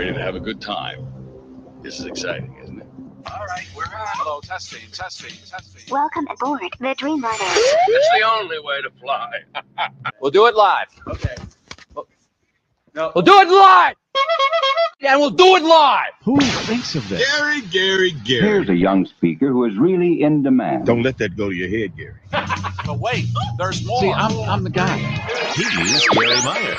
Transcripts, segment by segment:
ready to have a good time. This is exciting, isn't it? All right, we're on. Hello, testing. Welcome aboard the Dreamliner. It's the only way to fly. We'll do it live. Okay. No, we'll do it live. And we'll do it live. Who thinks of this? Gary. Here's a young speaker who is really in demand. Don't let that go to your head, Gary. But wait, there's more. See, I'm the guy. He's Garry Meier.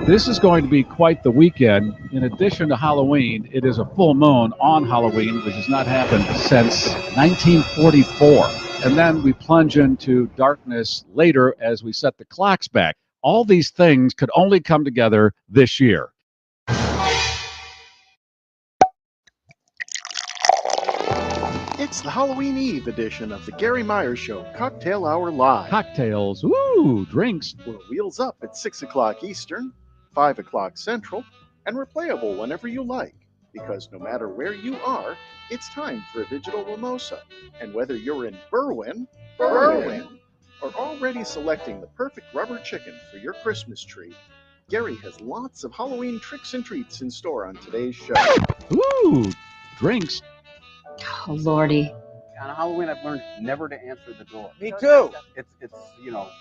This is going to be quite the weekend. In addition to Halloween, it is a full moon on Halloween, which has not happened since 1944. And then we plunge into darkness later as we set the clocks back. All these things could only come together this year. It's the Halloween Eve edition of the Garry Meier Show Cocktail Hour Live. Cocktails, woo, drinks. We're wheels up at 6 o'clock Eastern, 5 o'clock Central, and replayable whenever you like. Because no matter where you are, it's time for a digital mimosa. And whether you're in Berwyn, or already selecting the perfect rubber chicken for your Christmas tree, Garry has lots of Halloween tricks and treats in store on today's show. Ooh, drinks. Oh, Lordy. On Halloween, I've learned never to answer the door. Me too. It's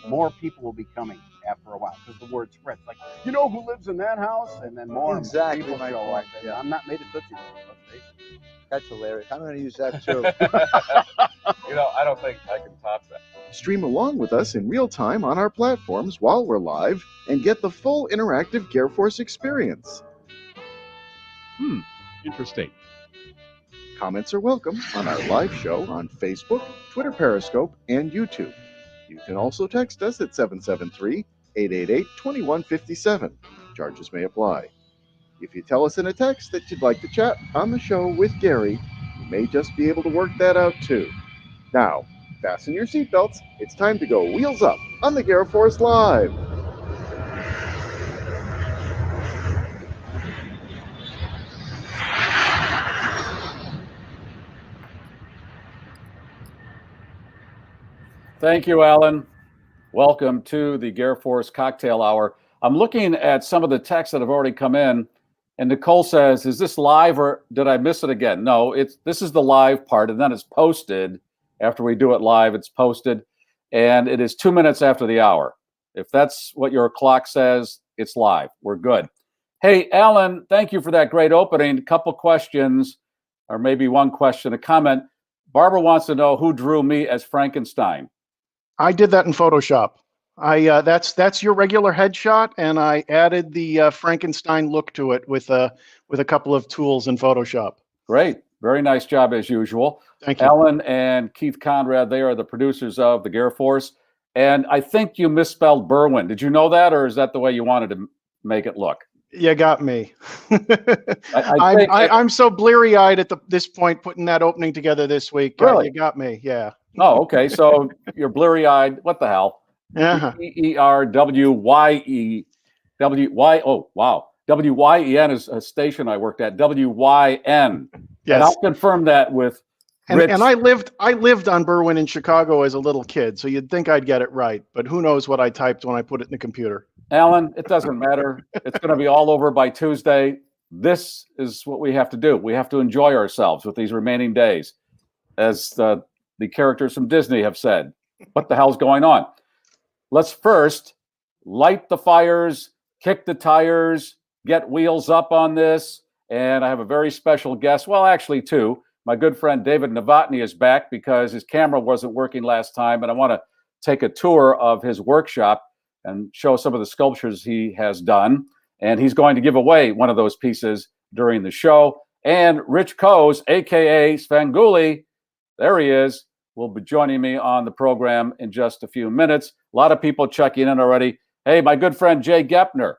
more people will be coming after a while because the word spreads. Like, you know who lives in that house? And then more Exactly people my show point, up. And yeah. I'm not made of Tootsie Rolls, let's face it. That's hilarious. I'm going to use that too. I don't think I can top that. Stream along with us in real time on our platforms while we're live and get the full interactive Garrforce experience. Interesting. Comments are welcome on our live show on Facebook, Twitter Periscope, and YouTube. You can also text us at 773-888-2157. Charges may apply. If you tell us in a text that you'd like to chat on the show with Garry, you may just be able to work that out too. Now, fasten your seatbelts. It's time to go wheels up on the Garrforce Live. Thank you, Alan. Welcome to the Garrforce Cocktail Hour. I'm looking at some of the texts that have already come in, and Nicole says, is this live or did I miss it again? No, this is the live part, and then it's posted. After we do it live, it's posted, and it is 2 minutes after the hour. If that's what your clock says, it's live. We're good. Hey, Alan, thank you for that great opening. A couple questions, or maybe one question, a comment. Barbara wants to know who drew me as Frankenstein. I did that in Photoshop. That's your regular headshot, and I added the Frankenstein look to it with a couple of tools in Photoshop. Great. Very nice job as usual. Thank you. Alan and Keith Conrad, they are the producers of the Garrforce. And I think you misspelled Berwyn. Did you know that, or is that the way you wanted to make it look? You got me. I I'm so bleary-eyed at this point putting that opening together this week. Really? You got me, yeah. Oh, okay. So you're bleary-eyed. What the hell? Yeah. EERWYE. Oh, wow. WYEN is a station I worked at. WYN. Yes. And I'll confirm that with Rich. And I lived on Berwyn in Chicago as a little kid, so you'd think I'd get it right. But who knows what I typed when I put it in the computer. Alan, it doesn't matter. It's going to be all over by Tuesday. This is what we have to do. We have to enjoy ourselves with these remaining days. As the characters from Disney have said, what the hell's going on? Let's first light the fires, kick the tires, get wheels up on this. And I have a very special guest. Well, actually, two. My good friend David Novotny is back because his camera wasn't working last time. And I want to take a tour of his workshop and show some of the sculptures he has done. And he's going to give away one of those pieces during the show. And Rich Koz, a.k.a. Svengoolie, there he is, will be joining me on the program in just a few minutes. A lot of people checking in already. Hey, my good friend Jay Gepner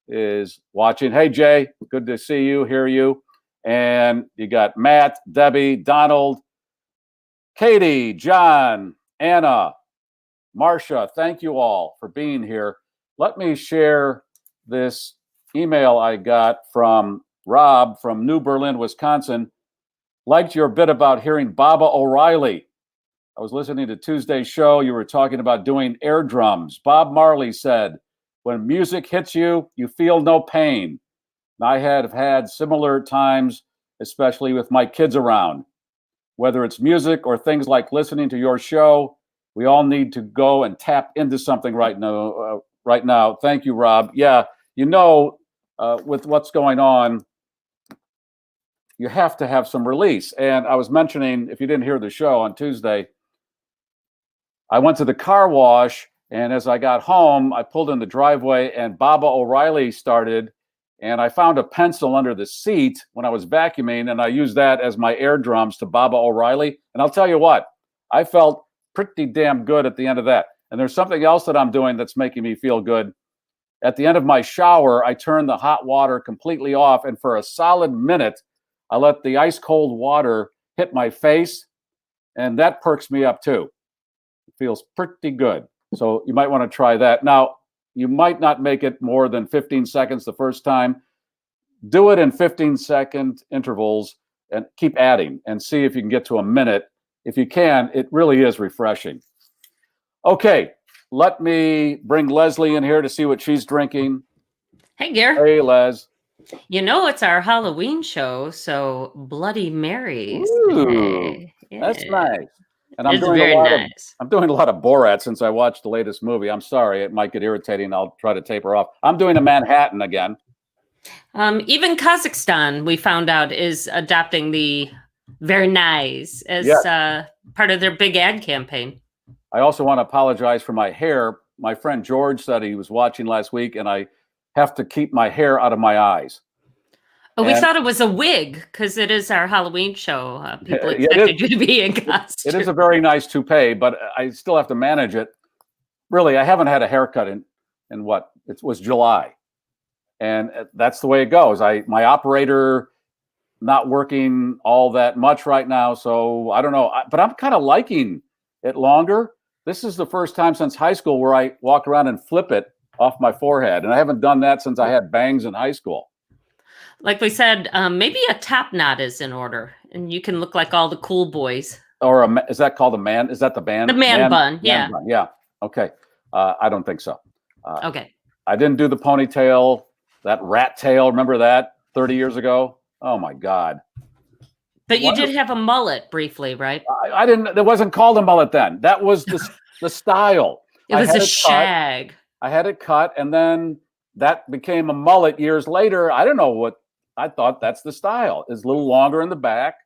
is watching. Hey, Jay, good to see you, hear you. And you got Matt, Debbie, Donald, Katie, John, Anna, Marcia. Thank you all for being here. Let me share this email I got from Rob from New Berlin, Wisconsin. Liked your bit about hearing Baba O'Reilly. I was listening to Tuesday's show. You were talking about doing air drums. Bob Marley said, when music hits you, you feel no pain. I have had similar times, especially with my kids around. Whether it's music or things like listening to your show, we all need to go and tap into something right now. Thank you, Rob. Yeah, with what's going on, you have to have some release. And I was mentioning, if you didn't hear the show on Tuesday, I went to the car wash, and as I got home, I pulled in the driveway, and Baba O'Reilly started, and I found a pencil under the seat when I was vacuuming, and I used that as my air drums to Baba O'Reilly. And I'll tell you what, I felt pretty damn good at the end of that. And there's something else that I'm doing that's making me feel good. At the end of my shower, I turned the hot water completely off, and for a solid minute, I let the ice cold water hit my face, and that perks me up too. It feels pretty good. So you might want to try that. Now, you might not make it more than 15 seconds the first time. Do it in 15-second intervals and keep adding and see if you can get to a minute. If you can, it really is refreshing. Okay, let me bring Leslie in here to see what she's drinking. Hey, Garry. Hey, Les. You know, it's our Halloween show, so Bloody Marys. Ooh, yeah. That's nice. And I'm It's doing very nice. I'm doing a lot of Borat since I watched the latest movie. I'm sorry, it might get irritating. I'll try to taper off. I'm doing a Manhattan again. Even Kazakhstan, we found out, is adopting the very nice as part of their big ad campaign. I also want to apologize for my hair. My friend George said he was watching last week, and I have to keep my hair out of my eyes. Oh, we thought it was a wig because it is our Halloween show. People expected you to be in costume. It is a very nice toupee, but I still have to manage it. Really, I haven't had a haircut in what? It was July. And that's the way it goes. My operator not working all that much right now, so I don't know. But I'm kind of liking it longer. This is the first time since high school where I walk around and flip it off my forehead. And I haven't done that since I had bangs in high school. Like we said, maybe a top knot is in order, and you can look like all the cool boys. Or is that called a man? Is that the band? The man bun, yeah. Bun, yeah. Okay. I don't think so. Okay. I didn't do the ponytail, that rat tail. Remember that 30 years ago? Oh my God. But you did have a mullet briefly, right? I didn't. It wasn't called a mullet then. That was the style. It was a shag. I had it cut, and then that became a mullet years later. I don't know what. I thought that's the style. It's a little longer in the back.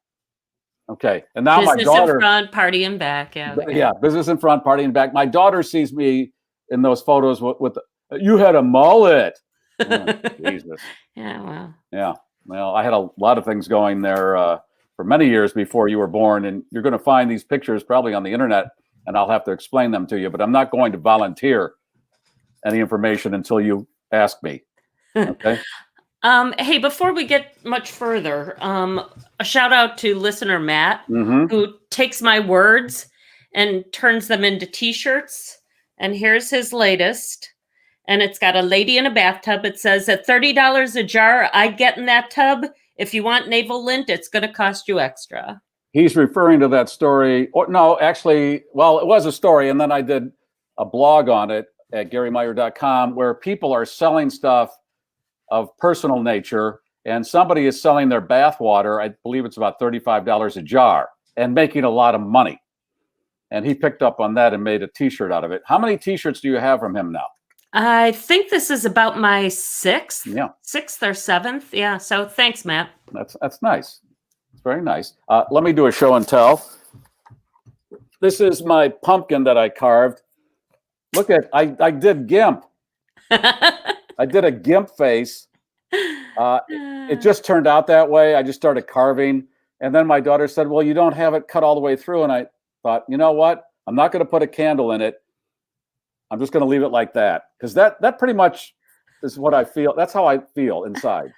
Okay. And now business my daughter. in front, party in back. Yeah. Yeah. Business in front, party in back. My daughter sees me in those photos with you had a mullet. Oh, Jesus. Yeah. Well. Yeah. Well, I had a lot of things going there for many years before you were born. And you're going to find these pictures probably on the internet, and I'll have to explain them to you. But I'm not going to volunteer any information until you ask me. Okay. Hey, before we get much further, a shout out to listener Matt, who takes my words and turns them into t-shirts. And here's his latest. And it's got a lady in a bathtub. It says at $30 a jar, I'd get in that tub. If you want navel lint, it's going to cost you extra. He's referring to that story. Or, no, actually, well, it was a story. And then I did a blog on it at GarryMeier.com where people are selling stuff of personal nature, and somebody is selling their bath water. I believe it's about $35 a jar and making a lot of money. And he picked up on that and made a t-shirt out of it. How many t-shirts do you have from him now? I think this is about my sixth or 7th. Yeah. So thanks, Matt. That's nice. It's very nice. Let me do a show and tell. This is my pumpkin that I carved. Look at, I did GIMP. I did a GIMP face. It just turned out that way. I just started carving. And then my daughter said, well, you don't have it cut all the way through. And I thought, you know what? I'm not going to put a candle in it. I'm just going to leave it like that. Because that pretty much is what I feel. That's how I feel inside.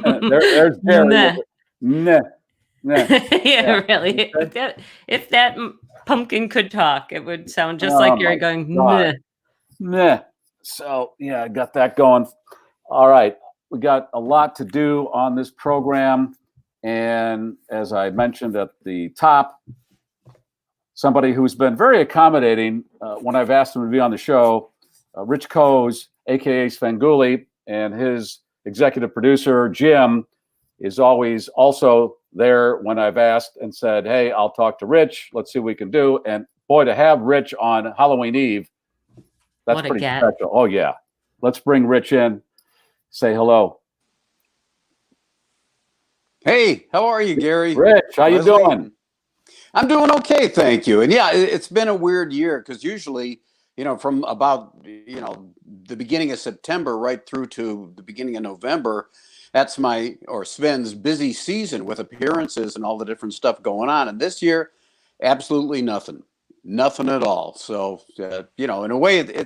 There's Garry. Nah. Yeah, really. If that pumpkin could talk, it would sound just like you're going, nah. So, yeah, I got that going. All right. We got a lot to do on this program. And as I mentioned at the top, somebody who's been very accommodating when I've asked him to be on the show, Rich Koz, aka Svengoolie, and his executive producer, Jim, is always also there when I've asked and said, hey, I'll talk to Rich. Let's see what we can do. And boy, to have Rich on Halloween Eve, that's pretty special. Oh, yeah. Let's bring Rich in. Say hello. Hey, how are you, Gary? Rich, how you doing? I'm doing okay, thank you. And yeah, it's been a weird year because usually, from about, the beginning of September right through to the beginning of November, that's Sven's busy season with appearances and all the different stuff going on. And this year, absolutely nothing at all. So, in a way,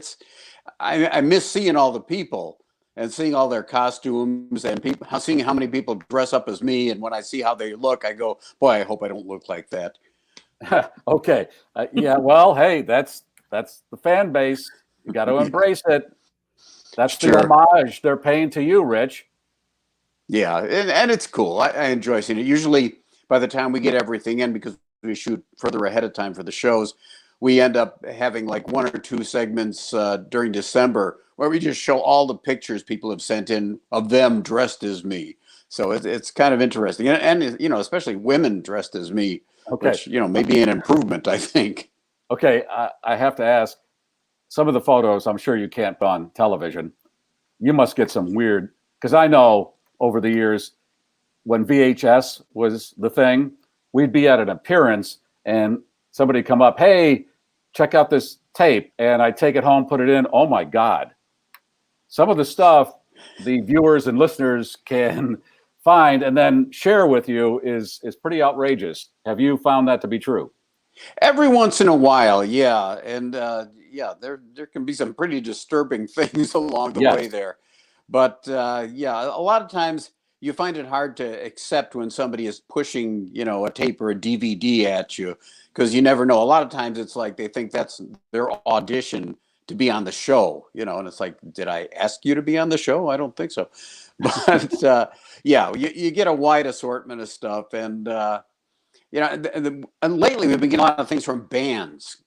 I miss seeing all the people and seeing all their costumes and seeing how many people dress up as me. And when I see how they look, I go, boy, I hope I don't look like that. Okay. Yeah. Well, hey, that's the fan base. You got to embrace it. That's the homage they're paying to you, Rich. Yeah, and it's cool. I enjoy seeing it. Usually, by the time we get everything in, because we shoot further ahead of time for the shows, we end up having like 1 or 2 segments during December where we just show all the pictures people have sent in of them dressed as me. So it's kind of interesting, and especially women dressed as me, which may be an improvement, I think. Okay, I have to ask. Some of the photos, I'm sure you can't put on television. You must get some weird, because I know over the years when VHS was the thing, we'd be at an appearance and somebody come up, hey, check out this tape, and I take it home, put it in. Oh my God. Some of the stuff the viewers and listeners can find and then share with you is pretty outrageous. Have you found that to be true? Every once in a while, yeah. And there can be some pretty disturbing things along the way there. But a lot of times you find it hard to accept when somebody is pushing, a tape or a DVD at you, because you never know. A lot of times it's like they think that's their audition to be on the show, and it's like, did I ask you to be on the show? I don't think so. But you get a wide assortment of stuff. And, and lately we've been getting a lot of things from bands.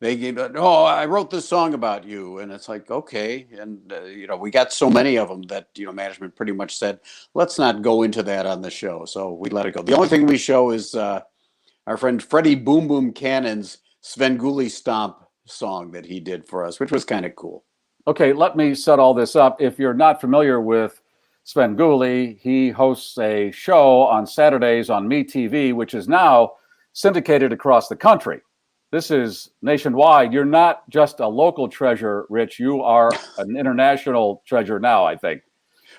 They gave, I wrote this song about you. And it's like, okay. And, we got so many of them that, management pretty much said, let's not go into that on the show. So we let it go. The only thing we show is our friend Freddie Boom Boom Cannon's Svengoolie Stomp song that he did for us, which was kind of cool. Okay, let me set all this up. If you're not familiar with Svengoolie, he hosts a show on Saturdays on MeTV, which is now syndicated across the country. This is nationwide. You're not just a local treasure, Rich. You are an international treasure now, I think.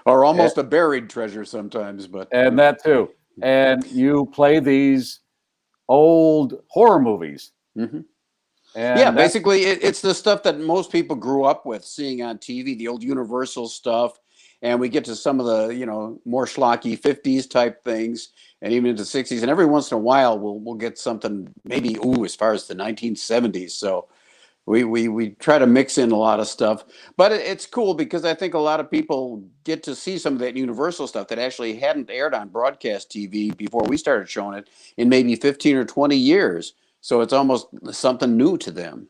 Or almost a buried treasure sometimes. And that too. And you play these old horror movies. Mm-hmm. And basically it's the stuff that most people grew up with, seeing on TV, the old Universal stuff. And we get to some of the, more schlocky 50s type things and even into 60s. And every once in a while, we'll get something maybe, as far as the 1970s. So we try to mix in a lot of stuff. But it's cool because I think a lot of people get to see some of that Universal stuff that actually hadn't aired on broadcast TV before we started showing it in maybe 15 or 20 years. So it's almost something new to them.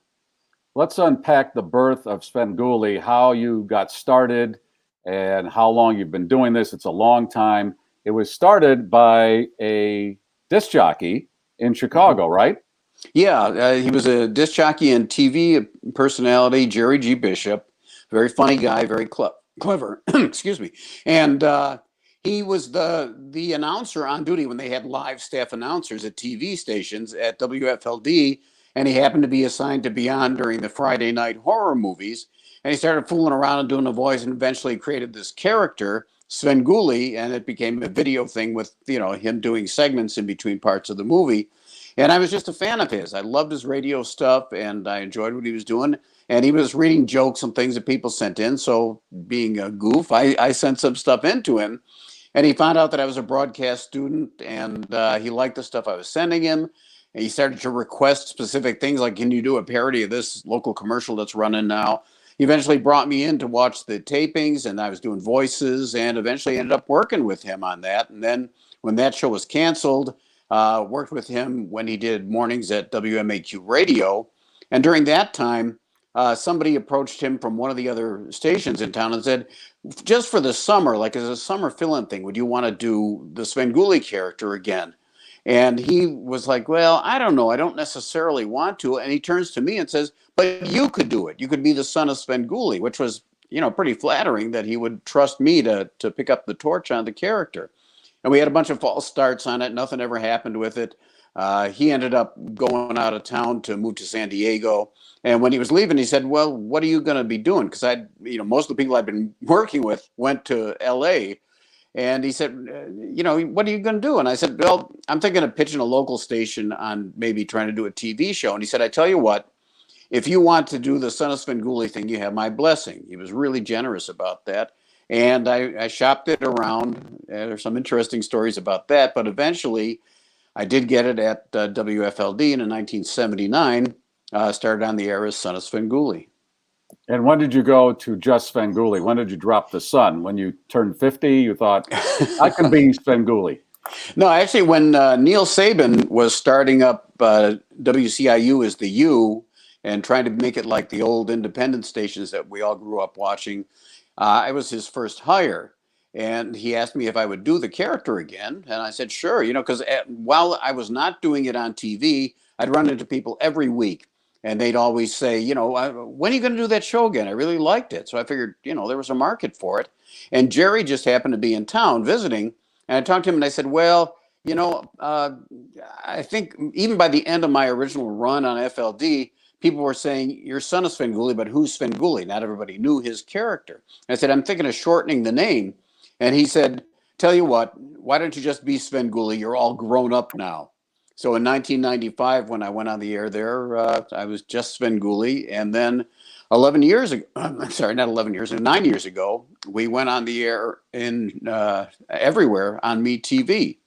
Let's unpack the birth of Svengoolie, how you got started and how long you've been doing this. It's a long time. It was started by a disc jockey in Chicago, right? Yeah, he was a disc jockey and TV personality, Jerry G. Bishop. Very funny guy, very clever. Excuse me. And he was the announcer on duty when they had live staff announcers at TV stations at WFLD, and he happened to be assigned to be on during the Friday night horror movies. And he started fooling around and doing a voice and eventually created this character, Svengoolie, and it became a video thing with, him doing segments in between parts of the movie. And I was just a fan of his. I loved his radio stuff and I enjoyed what he was doing. And he was reading jokes and things that people sent in. So being a goof, I sent some stuff into him. And he found out that I was a broadcast student and he liked the stuff I was sending him. And he started to request specific things like, can you do a parody of this local commercial that's running now? He eventually brought me in to watch the tapings and I was doing voices and eventually ended up working with him on that. And then when that show was canceled, worked with him when he did mornings at WMAQ Radio. And during that time, somebody approached him from one of the other stations in town and said, just for the summer, like as a summer fill-in thing, would you want to do the Svengoolie character again? And he was like, well, I don't know. I don't necessarily want to. And he turns to me and says, but you could do it. You could be the son of Svengoolie, which was, pretty flattering that he would trust me to pick up the torch on the character. And we had a bunch of false starts on it. Nothing ever happened with it. He ended up going out of town to move to San Diego. And when he was leaving, he said, well, what are you going to be doing? Because most of the people I've been working with went to LA. And he said, what are you going to do? And I said, well, I'm thinking of pitching a local station on maybe trying to do a TV show. And he said, I tell you what, if you want to do the Son of Svengoolie thing, you have my blessing. He was really generous about that. And I shopped it around. There's some interesting stories about that. But eventually, I did get it at WFLD, and in 1979, started on the air as Son of Svengoolie. And when did you go to just Svengoolie? When did you drop the son? When you turned 50, you thought, I can be Svengoolie. No, actually, when Neil Saban was starting up WCIU as the U and trying to make it like the old independent stations that we all grew up watching, I was his first hire. And he asked me if I would do the character again. And I said, sure, because while I was not doing it on TV, I'd run into people every week. And they'd always say, when are you going to do that show again? I really liked it. So I figured, there was a market for it. And Jerry just happened to be in town visiting. And I talked to him and I said, well, I think even by the end of my original run on FLD, people were saying, your son is Svengoolie, but who's Svengoolie? Not everybody knew his character. I said, I'm thinking of shortening the name. And he said, tell you what, why don't you just be Svengoolie? You're all grown up now. So in 1995, when I went on the air there, I was just Svengoolie. And then 9 years ago, we went on the air in everywhere on MeTV.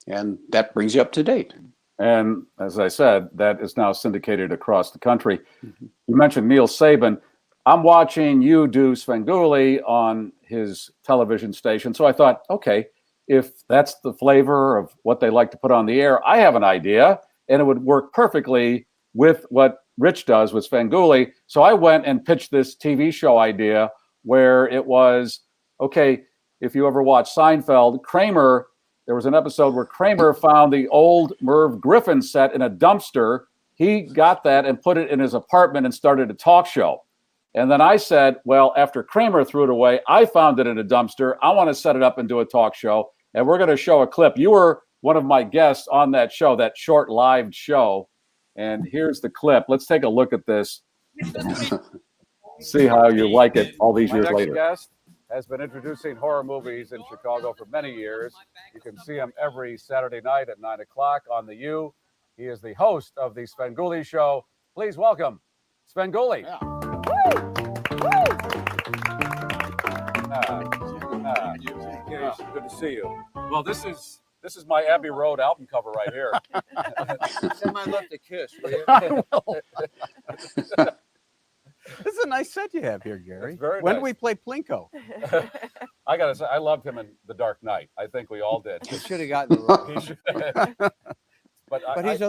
And that brings you up to date. And as I said, that is now syndicated across the country. Mm-hmm. You mentioned Neil Saban. I'm watching you do Svengoolie on his television station. So I thought, okay, if that's the flavor of what they like to put on the air, I have an idea, and it would work perfectly with what Rich does with Svengoolie. So I went and pitched this TV show idea where it was, okay, if you ever watch Seinfeld, Kramer, there was an episode where Kramer found the old Merv Griffin set in a dumpster. He got that and put it in his apartment and started a talk show. And then I said, well, after Kramer threw it away, I found it in a dumpster. I want to set it up and do a talk show. And we're going to show a clip. You were one of my guests on that show, that short lived show. And here's the clip. Let's take a look at this. See how you like it all these years later. My next guest has been introducing horror movies in Chicago for many years. You can see him every Saturday night at 9 o'clock on the U. He is the host of the Svengoolie Show. Please welcome Svengoolie. Yeah. Good to see you. Well, this is my Abbey Road album cover right here. Send my love to kiss. This is a nice set you have here, Gary. Very when nice. do we play Plinko? I gotta say, I loved him in The Dark Knight. I think we all did. He should have gotten the role. But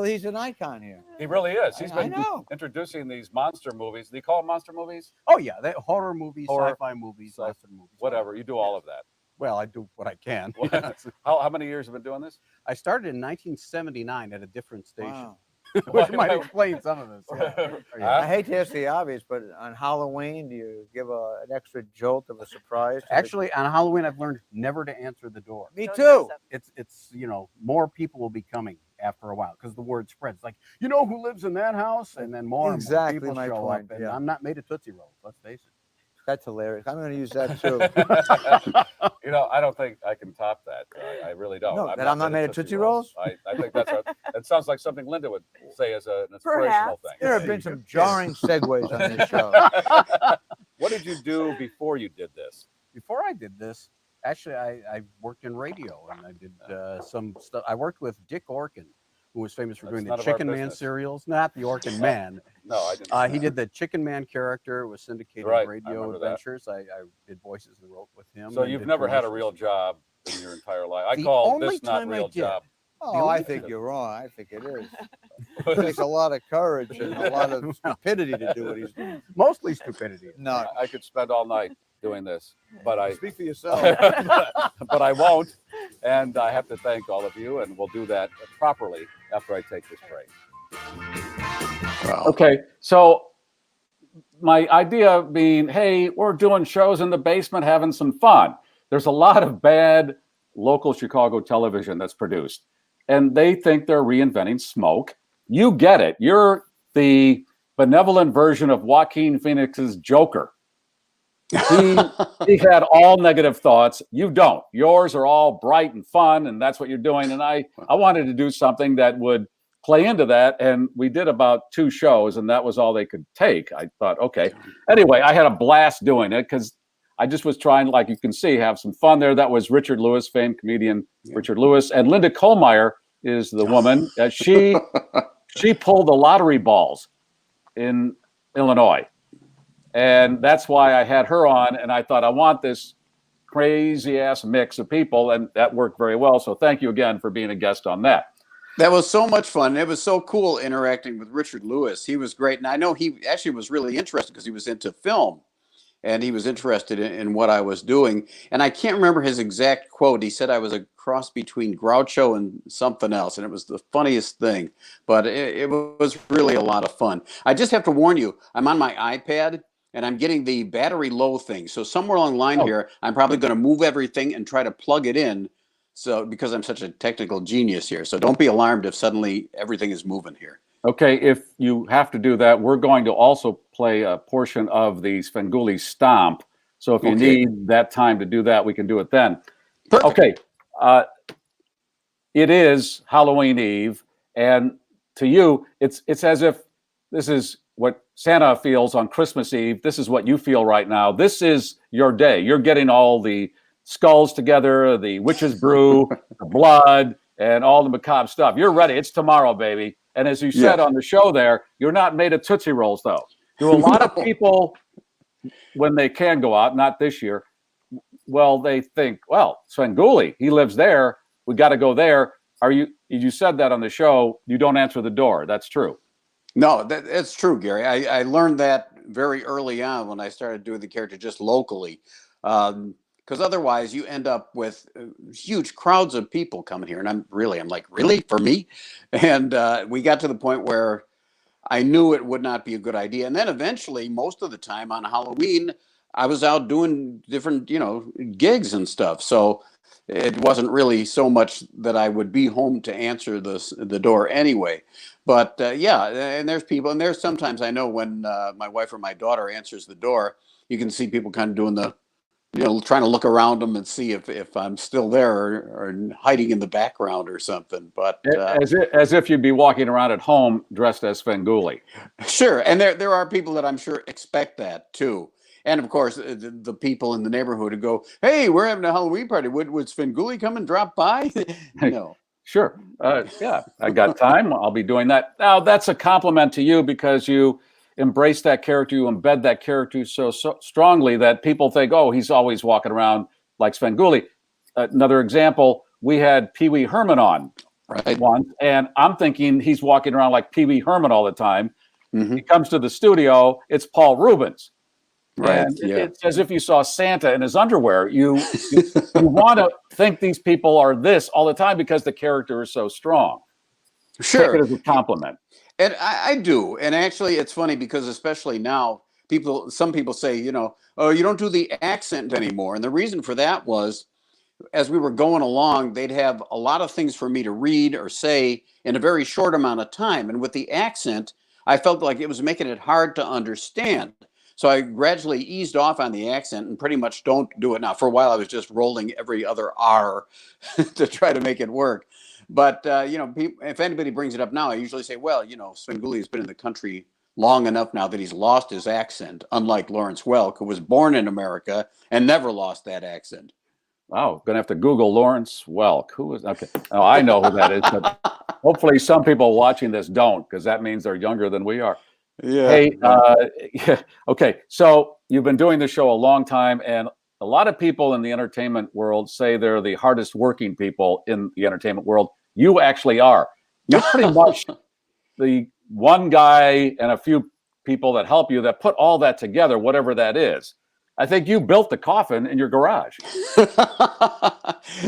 he's an icon here. He really is. He's been introducing these monster movies. Do you call them monster movies? Oh yeah, horror movies, sci-fi movies, western movies. Whatever. You do all of that. Well, I do what I can. How many years have you been doing this? I started in 1979 at a different station. Wow. Which might explain some of this. I hate to ask the obvious, but on Halloween, do you give an extra jolt of a surprise? Actually, on Halloween, I've learned never to answer the door. Me too. It's more people will be coming after a while because the word spreads. Like, who lives in that house? And then more and more people show up. And I'm not made of Tootsie Rolls, let's face it. That's hilarious. I'm going to use that too. I don't think I can top that. I really don't. No, I'm not made of Tootsie Rolls? I think that sounds like something Linda would say as an inspirational thing. There have been some jarring segues on this show. What did you do before you did this? Before I did this, actually, I worked in radio and I did some stuff. I worked with Dick Orkin, who was famous for doing the Chicken Man serials. Not the Orkin Man. No, I didn't. He did the Chicken Man character, was syndicated radio adventures. I did voices and wrote with him. So you've never had a real job in your entire life? I call this not real job. Oh, I think you're wrong. I think it is. It takes a lot of courage and a lot of stupidity to do what he's doing. Mostly stupidity. No, I could spend all night doing this, but I speak for yourself. but I won't. And I have to thank all of you, and we'll do that properly after I take this break. Wow. Okay, so my idea being, hey, we're doing shows in the basement, having some fun. There's a lot of bad local Chicago television that's produced, and they think they're reinventing smoke. You get it. You're the benevolent version of Joaquin Phoenix's Joker. He had all negative thoughts. You don't. Yours are all bright and fun, and that's what you're doing. And I wanted to do something that would play into that, and we did about 2 shows, and that was all they could take. I thought, okay. Anyway, I had a blast doing it because I just was trying, like you can see, have some fun there. That was Richard Lewis, famed comedian Richard Lewis, and Linda Kohlmeyer is the woman. She pulled the lottery balls in Illinois, and that's why I had her on. And I thought, I want this crazy ass mix of people, and that worked very well. So thank you again for being a guest on that. That was so much fun. It was so cool interacting with Richard Lewis. He was great. And I know he actually was really interested because he was into film and he was interested in what I was doing. And I can't remember his exact quote. He said I was a cross between Groucho and something else. And it was the funniest thing. But it was really a lot of fun. I just have to warn you, I'm on my iPad and I'm getting the battery low thing. So somewhere along the line here, I'm probably going to move everything and try to plug it in. So because I'm such a technical genius here. So don't be alarmed if suddenly everything is moving here. Okay, if you have to do that, we're going to also play a portion of the Svengoolie Stomp. So if you need that time to do that, we can do it then. Perfect. Okay, it is Halloween Eve, and to you, it's as if this is what Santa feels on Christmas Eve. This is what you feel right now. This is your day. You're getting all the skulls together, the witch's brew, the blood, and all the macabre stuff. You're ready. It's tomorrow, baby. And as you said on the show there, you're not made of Tootsie Rolls, though. Do a lot of people, when they can go out, not this year, well, they think, well, Svengoolie, he lives there. We got to go there. You said that on the show. You don't answer the door. That's true. No, that's true, Gary. I learned that very early on when I started doing the character just locally. Because otherwise you end up with huge crowds of people coming here. And I'm like, really? For me? And we got to the point where I knew it would not be a good idea. And then eventually, most of the time on Halloween, I was out doing different, gigs and stuff. So it wasn't really so much that I would be home to answer the door anyway. But yeah, and there's people, and there's sometimes I know when my wife or my daughter answers the door, you can see people kind of doing the, trying to look around them and see if I'm still there or hiding in the background or something. But as if you'd be walking around at home dressed as Svengoolie. Sure, and there are people that I'm sure expect that too. And of course, the people in the neighborhood who go, "Hey, we're having a Halloween party. Would Svengoolie come and drop by?" No. Sure. Yeah, I got time. I'll be doing that. Now, that's a compliment to you because you embrace that character, you embed that character so strongly that people think, oh, he's always walking around like Svengoolie. Another example, we had Pee Wee Herman on once, and I'm thinking he's walking around like Pee Wee Herman all the time. Mm-hmm. He comes to the studio, it's Paul Rubens. Right. And it's as if you saw Santa in his underwear. You want to think these people are this all the time because the character is so strong. Sure. Take it as a compliment. And I do. And actually, it's funny because especially now, some people say, oh, you don't do the accent anymore. And the reason for that was, as we were going along, they'd have a lot of things for me to read or say in a very short amount of time. And with the accent, I felt like it was making it hard to understand. So I gradually eased off on the accent and pretty much don't do it now. For a while, I was just rolling every other R to try to make it work. But, if anybody brings it up now, I usually say, well, Svengoolie has been in the country long enough now that he's lost his accent, unlike Lawrence Welk, who was born in America and never lost that accent. Wow, going to have to Google Lawrence Welk. Who is, okay. Oh, I know who that is, but hopefully some people watching this don't, because that means they're younger than we are. Yeah. Hey, okay, so you've been doing the show a long time, and a lot of people in the entertainment world say they're the hardest working people in the entertainment world. You actually are. You're pretty much the one guy and a few people that help you that put all that together, whatever that is. I think you built the coffin in your garage.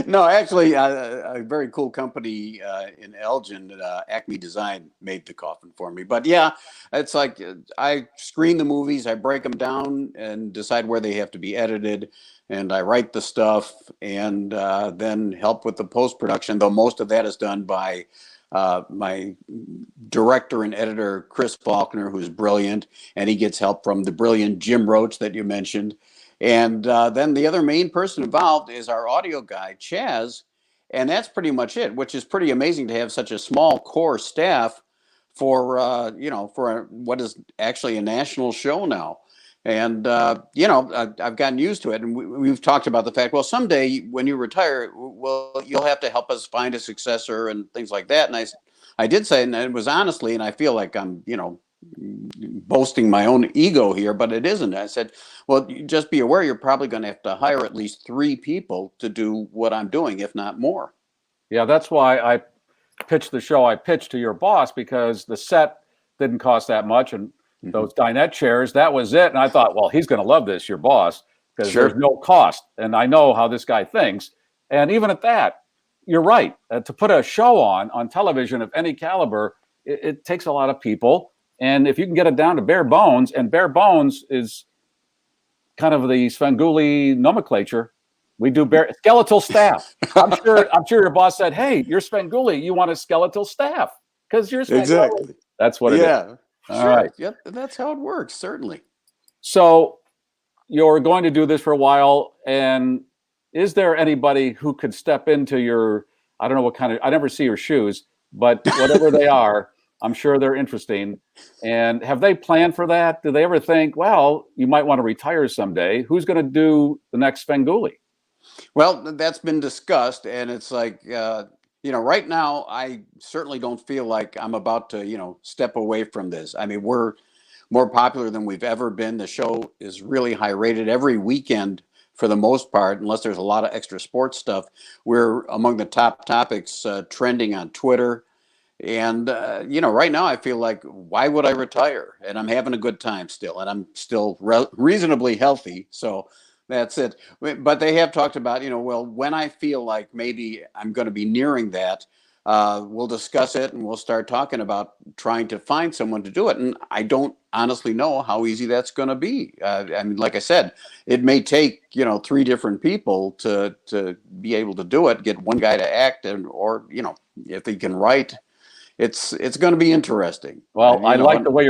No, actually, a very cool company in Elgin, Acme Design, made the coffin for me. But yeah, it's like I screen the movies, I break them down and decide where they have to be edited, and I write the stuff and then help with the post-production, though most of that is done by my director and editor, Chris Faulkner, who's brilliant, and he gets help from the brilliant Jim Roach that you mentioned. And then the other main person involved is our audio guy, Chaz, and that's pretty much it, which is pretty amazing to have such a small core staff for, for what is actually a national show now. And, I've gotten used to it. And we've talked about the fact, well, someday when you retire, well, you'll have to help us find a successor and things like that. And I did say, and it was honestly, and I feel like I'm, boasting my own ego here, but it isn't. I said, well, just be aware you're probably going to have to hire at least 3 people to do what I'm doing, if not more. Yeah, that's why I pitched the show I pitched to your boss, because the set didn't cost that much. And those dinette chairs, that was it. And I thought, well, he's going to love this, your boss, because there's no cost. And I know how this guy thinks. And even at that, you're right. To put a show on television of any caliber, it takes a lot of people. And if you can get it down to bare bones, and bare bones is kind of the Svengoolie nomenclature, we do skeletal staff. I'm sure your boss said, "Hey, you're Svengoolie. You want a skeletal staff because you're Svengoolie." Exactly. That's what it is. Yeah. All sure. right. Yep. That's how it works. Certainly. So you're going to do this for a while, and is there anybody who could step into your? I don't know what kind of. I never see your shoes, but whatever they are. I'm sure they're interesting. And have they planned for that? Do they ever think, well, you might want to retire someday? Who's going to do the next Svengoolie? Well, that's been discussed. And it's like, right now, I certainly don't feel like I'm about to, step away from this. I mean, we're more popular than we've ever been. The show is really high rated every weekend for the most part, unless there's a lot of extra sports stuff. We're among the top topics trending on Twitter. And, right now I feel like, why would I retire? And I'm having a good time still, and I'm still reasonably healthy. So that's it. But they have talked about, well, when I feel like maybe I'm going to be nearing that, we'll discuss it and we'll start talking about trying to find someone to do it. And I don't honestly know how easy that's going to be. I mean, like I said, it may take, 3 different people to be able to do it, get one guy to act, or if he can write. It's going to be interesting. Well, I like the way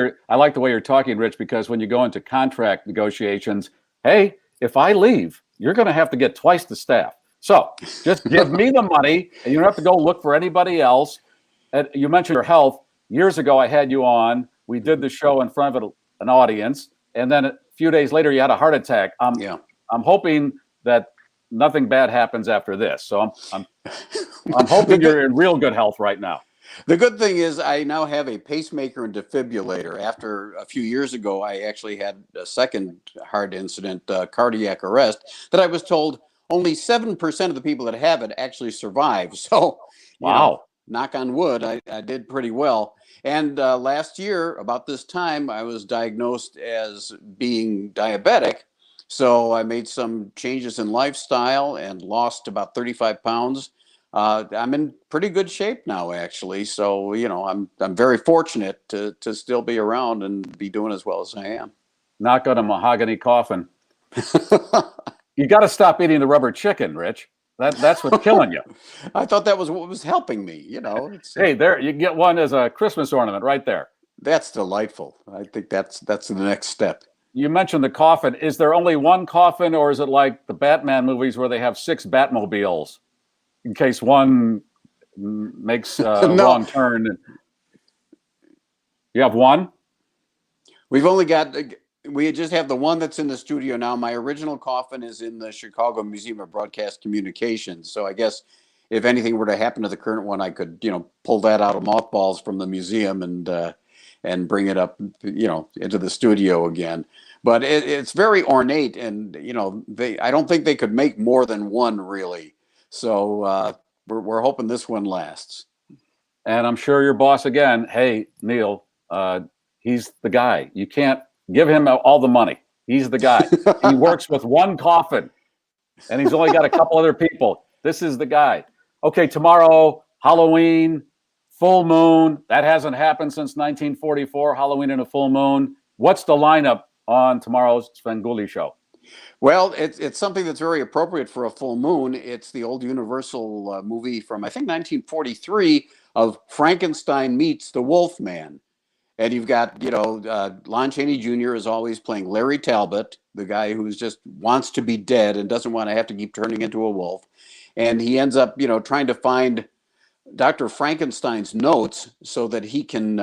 you're talking, Rich, because when you go into contract negotiations, hey, if I leave, you're going to have to get twice the staff. So just give me the money, and you don't have to go look for anybody else. And you mentioned your health. Years ago, I had you on. We did the show in front of an audience, and then a few days later, you had a heart attack. I'm hoping that nothing bad happens after this. So I'm hoping you're in real good health right now. The good thing is I now have a pacemaker and defibrillator. After a few years ago, I actually had a second heart incident, cardiac arrest, that I was told only 7% of the people that have it actually survive. So, wow. Knock on wood, I did pretty well. And last year, about this time, I was diagnosed as being diabetic. So I made some changes in lifestyle and lost about 35 pounds. I'm in pretty good shape now, actually. So, I'm very fortunate to still be around and be doing as well as I am. Knock on a mahogany coffin. You got to stop eating the rubber chicken, Rich. That's what's killing you. I thought that was what was helping me, Hey, there, you get one as a Christmas ornament right there. That's delightful. I think that's the next step. You mentioned the coffin. Is there only one coffin, or is it like the Batman movies where they have 6 Batmobiles? In case one makes a wrong turn. You have one? We just have the one that's in the studio now. My original coffin is in the Chicago Museum of Broadcast Communications. So I guess if anything were to happen to the current one, I could, pull that out of mothballs from the museum and bring it up, into the studio again. But it's very ornate, and I don't think they could make more than one really. So we're hoping this one lasts. And I'm sure your boss again, hey, Neil, he's the guy. You can't give him all the money. He's the guy. He works with one coffin, and he's only got a couple other people. This is the guy. Okay, tomorrow, Halloween, full moon. That hasn't happened since 1944, Halloween and a full moon. What's the lineup on tomorrow's Svengoolie show? Well, it's something that's very appropriate for a full moon. It's the old Universal movie from, I think, 1943 of Frankenstein meets the Wolfman. And you've got, Lon Chaney Jr. is always playing Larry Talbot, the guy who's just wants to be dead and doesn't want to have to keep turning into a wolf. And he ends up, trying to find Dr. Frankenstein's notes so that he can,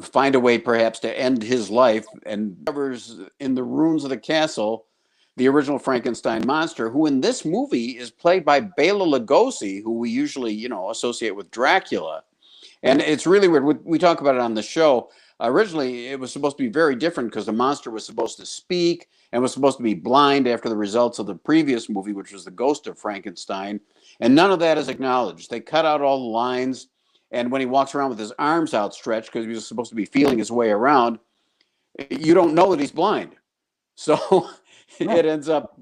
find a way perhaps to end his life, and discovers in the ruins of the castle the original Frankenstein monster, who in this movie is played by Bela Lugosi, who we usually, associate with Dracula. And it's really weird. We talk about it on the show. Originally, it was supposed to be very different because the monster was supposed to speak and was supposed to be blind after the results of the previous movie, which was The Ghost of Frankenstein. And none of that is acknowledged. They cut out all the lines. And when he walks around with his arms outstretched because he was supposed to be feeling his way around, you don't know that he's blind. So it ends up,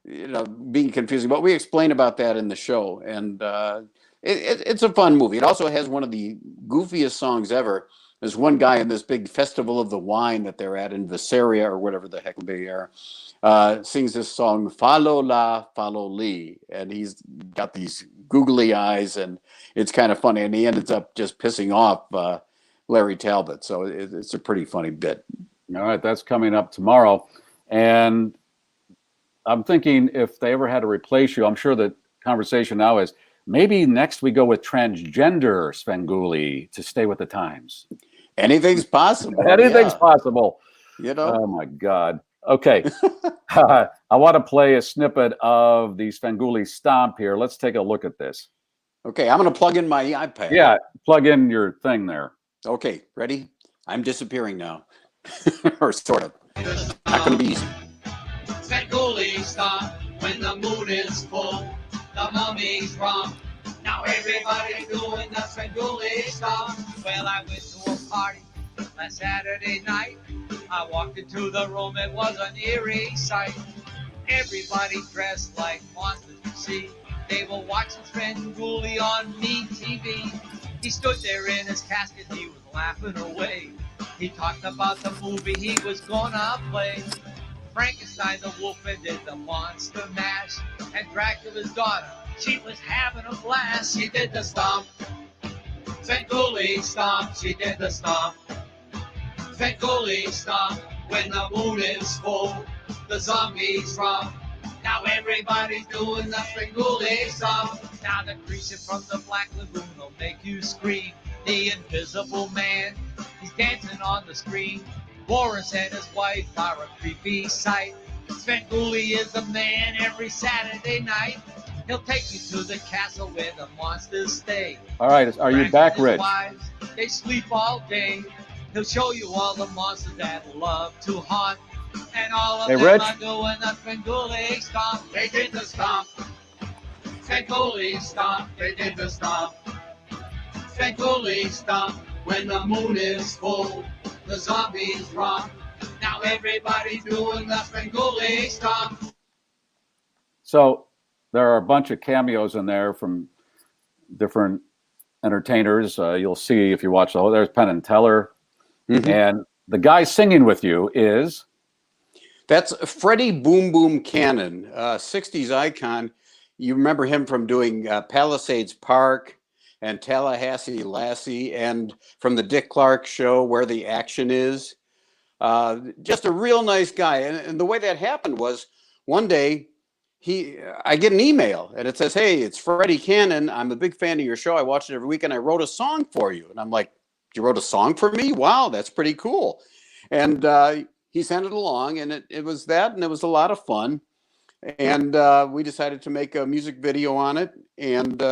being confusing. But we explain about that in the show. And it's a fun movie. It also has one of the goofiest songs ever. There's one guy in this big festival of the wine that they're at in Visaria or whatever the heck they are, sings this song, Follow La, Follow Lee. And he's got these googly eyes, and it's kind of funny. And he ends up just pissing off Larry Talbot. So it's a pretty funny bit. All right, that's coming up tomorrow. And I'm thinking if they ever had to replace you, I'm sure the conversation now is, maybe next we go with transgender Svengoolie to stay with the times. Anything's possible. Anything's possible. Oh my God. Okay. I want to play a snippet of the Svengoolie Stomp here. Let's take a look at this. Okay, I'm going to plug in my iPad. Yeah, plug in your thing there. Okay, ready? I'm disappearing now. Or sort of. Not going to be easy. Svengoolie Stomp when the moon is full. The mummies romp. Now everybody's doing the Svengoolie Stomp. Well, I went to a party last Saturday night. I walked into the room, it was an eerie sight. Everybody dressed like monsters, you see. They were watching Svengoolie on MeTV. He stood there in his casket, he was laughing away. He talked about the movie he was gonna play. Frankenstein the wolf and did the monster mash. And Dracula's daughter, she was having a blast. She did the stomp. Svengoolie Stomp, she did the stomp. Svengoolie Stomp, when the moon is full, the zombies romp. Now everybody's doing the Svengoolie Stomp. Now the creature from the Black Lagoon will make you scream. The Invisible Man, he's dancing on the screen. Boris and his wife are a creepy sight. Svengoolie is the man every Saturday night. He'll take you to the castle where the monsters stay. All right, are you back, Rich? Wives, they sleep all day. He'll show you all the monsters that love to haunt. And all of them Rich? are doing the Svengoolie Stomp. They did the stomp. Svengoolie Stomp, they did the stomp. Svengoolie Stomp, when the moon is full, the zombies romp. Now everybody's doing the Svengoolie Stomp. So there are a bunch of cameos in there from different entertainers. You'll see if you watch the whole. There's Penn and Teller, and the guy singing with you is. That's Freddie Boom Boom Cannon, 60s icon. You remember him from doing Palisades Park and Tallahassee Lassie, and from the Dick Clark show, Where the Action Is. Just a real nice guy. And the way that happened was one day I get an email and it says, "Hey, it's Freddie Cannon. I'm a big fan of your show. I watch it every week and I wrote a song for you." And I'm like, "You wrote a song for me? Wow, that's pretty cool." And he sent it along, and it was that, and it was a lot of fun. And we decided to make a music video on it, and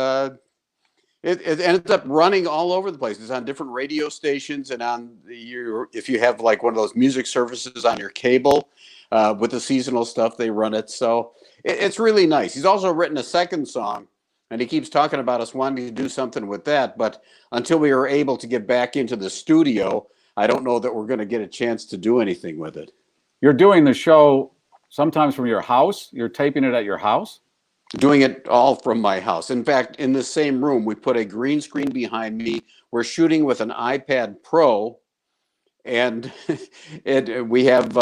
it ended up running all over the place. It's on different radio stations, and on if you have like one of those music services on your cable with the seasonal stuff, they run it. So it's really nice. He's also written a second song And he keeps talking about us wanting to do something with that. But until we are able to get back into the studio, I don't know that we're going to get a chance to do anything with it. You're doing the show sometimes from your house? You're taping it at your house? Doing it all from my house. In fact, in the same room, we put a green screen behind me. We're shooting with an iPad Pro. And we have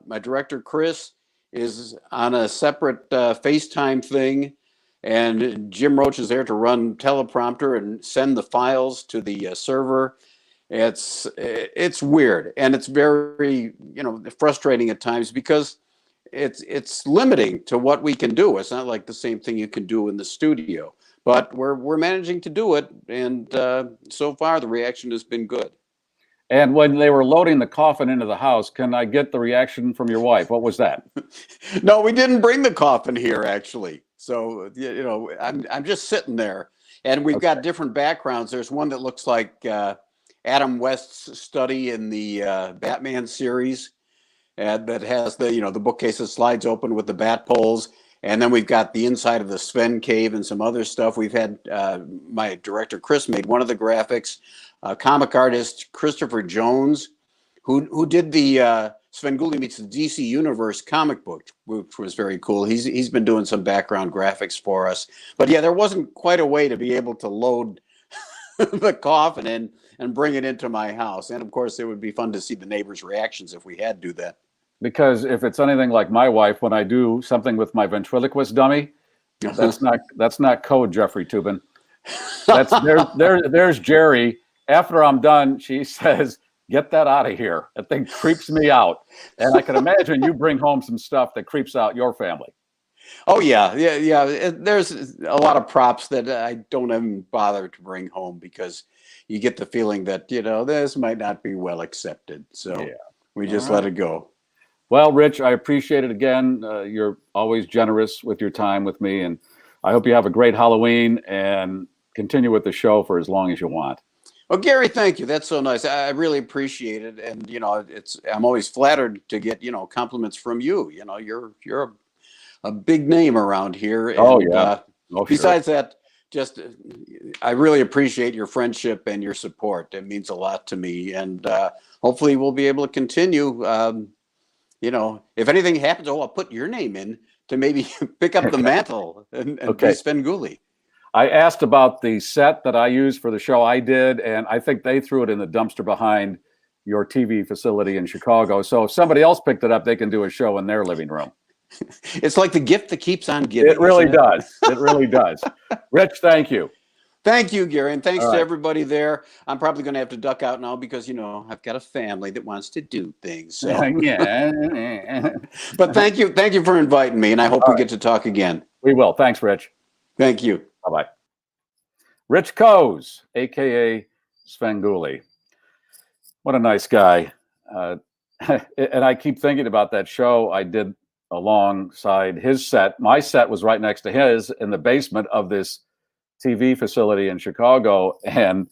my director, Chris, is on a separate FaceTime thing. And Jim Roach is there to run teleprompter and send the files to the server. It's weird, and it's very frustrating at times because it's limiting to what we can do. It's not like the same thing you can do in the studio, but we're managing to do it, and so far the reaction has been good. And when they were loading the coffin into the house, can I get the reaction from your wife? What was that? No, we didn't bring the coffin here, actually. So, I'm just sitting there, and we've got different backgrounds. There's one that looks like Adam West's study in the Batman series, and that has the bookcase that slides open with the bat poles. And then we've got the inside of the Sven cave and some other stuff. We've had my director, Chris, made one of the graphics. Comic artist Christopher Jones, who did the Svengoolie meets the DC Universe comic book, which was very cool. He's been doing some background graphics for us. But yeah, there wasn't quite a way to be able to load the coffin in and bring it into my house. And of course, it would be fun to see the neighbors' reactions if we had to do that. Because if it's anything like my wife, when I do something with my ventriloquist dummy, that's not code, Jeffrey Toobin. There's Jerry. After I'm done, she says, "Get that out of here. That thing creeps me out." And I can imagine you bring home some stuff that creeps out your family. Oh, yeah. There's a lot of props that I don't even bother to bring home because you get the feeling that, this might not be well accepted. So we just let it go. Well, Rich, I appreciate it again. You're always generous with your time with me. And I hope you have a great Halloween and continue with the show for as long as you want. Well, Garry, thank you. That's so nice. I really appreciate it. And, I'm always flattered to get, compliments from you. You're a big name around here. And, besides that, I really appreciate your friendship and your support. It means a lot to me. And hopefully we'll be able to continue. If anything happens, I'll put your name in to maybe pick up the mantle and be Svengoolie. I asked about the set that I used for the show I did, and I think they threw it in the dumpster behind your TV facility in Chicago. So if somebody else picked it up, they can do a show in their living room. It's like the gift that keeps on giving. It really does. It really does. Rich, thank you. Thank you, Garry, and thanks to everybody there. I'm probably going to have to duck out now because, I've got a family that wants to do things. So. But thank you for inviting me, and I hope we get to talk again. We will. Thanks, Rich. Thank you. Bye-bye. Rich Koz, a.k.a. Svengoolie. What a nice guy. And I keep thinking about that show I did alongside his set. My set was right next to his in the basement of this TV facility in Chicago. And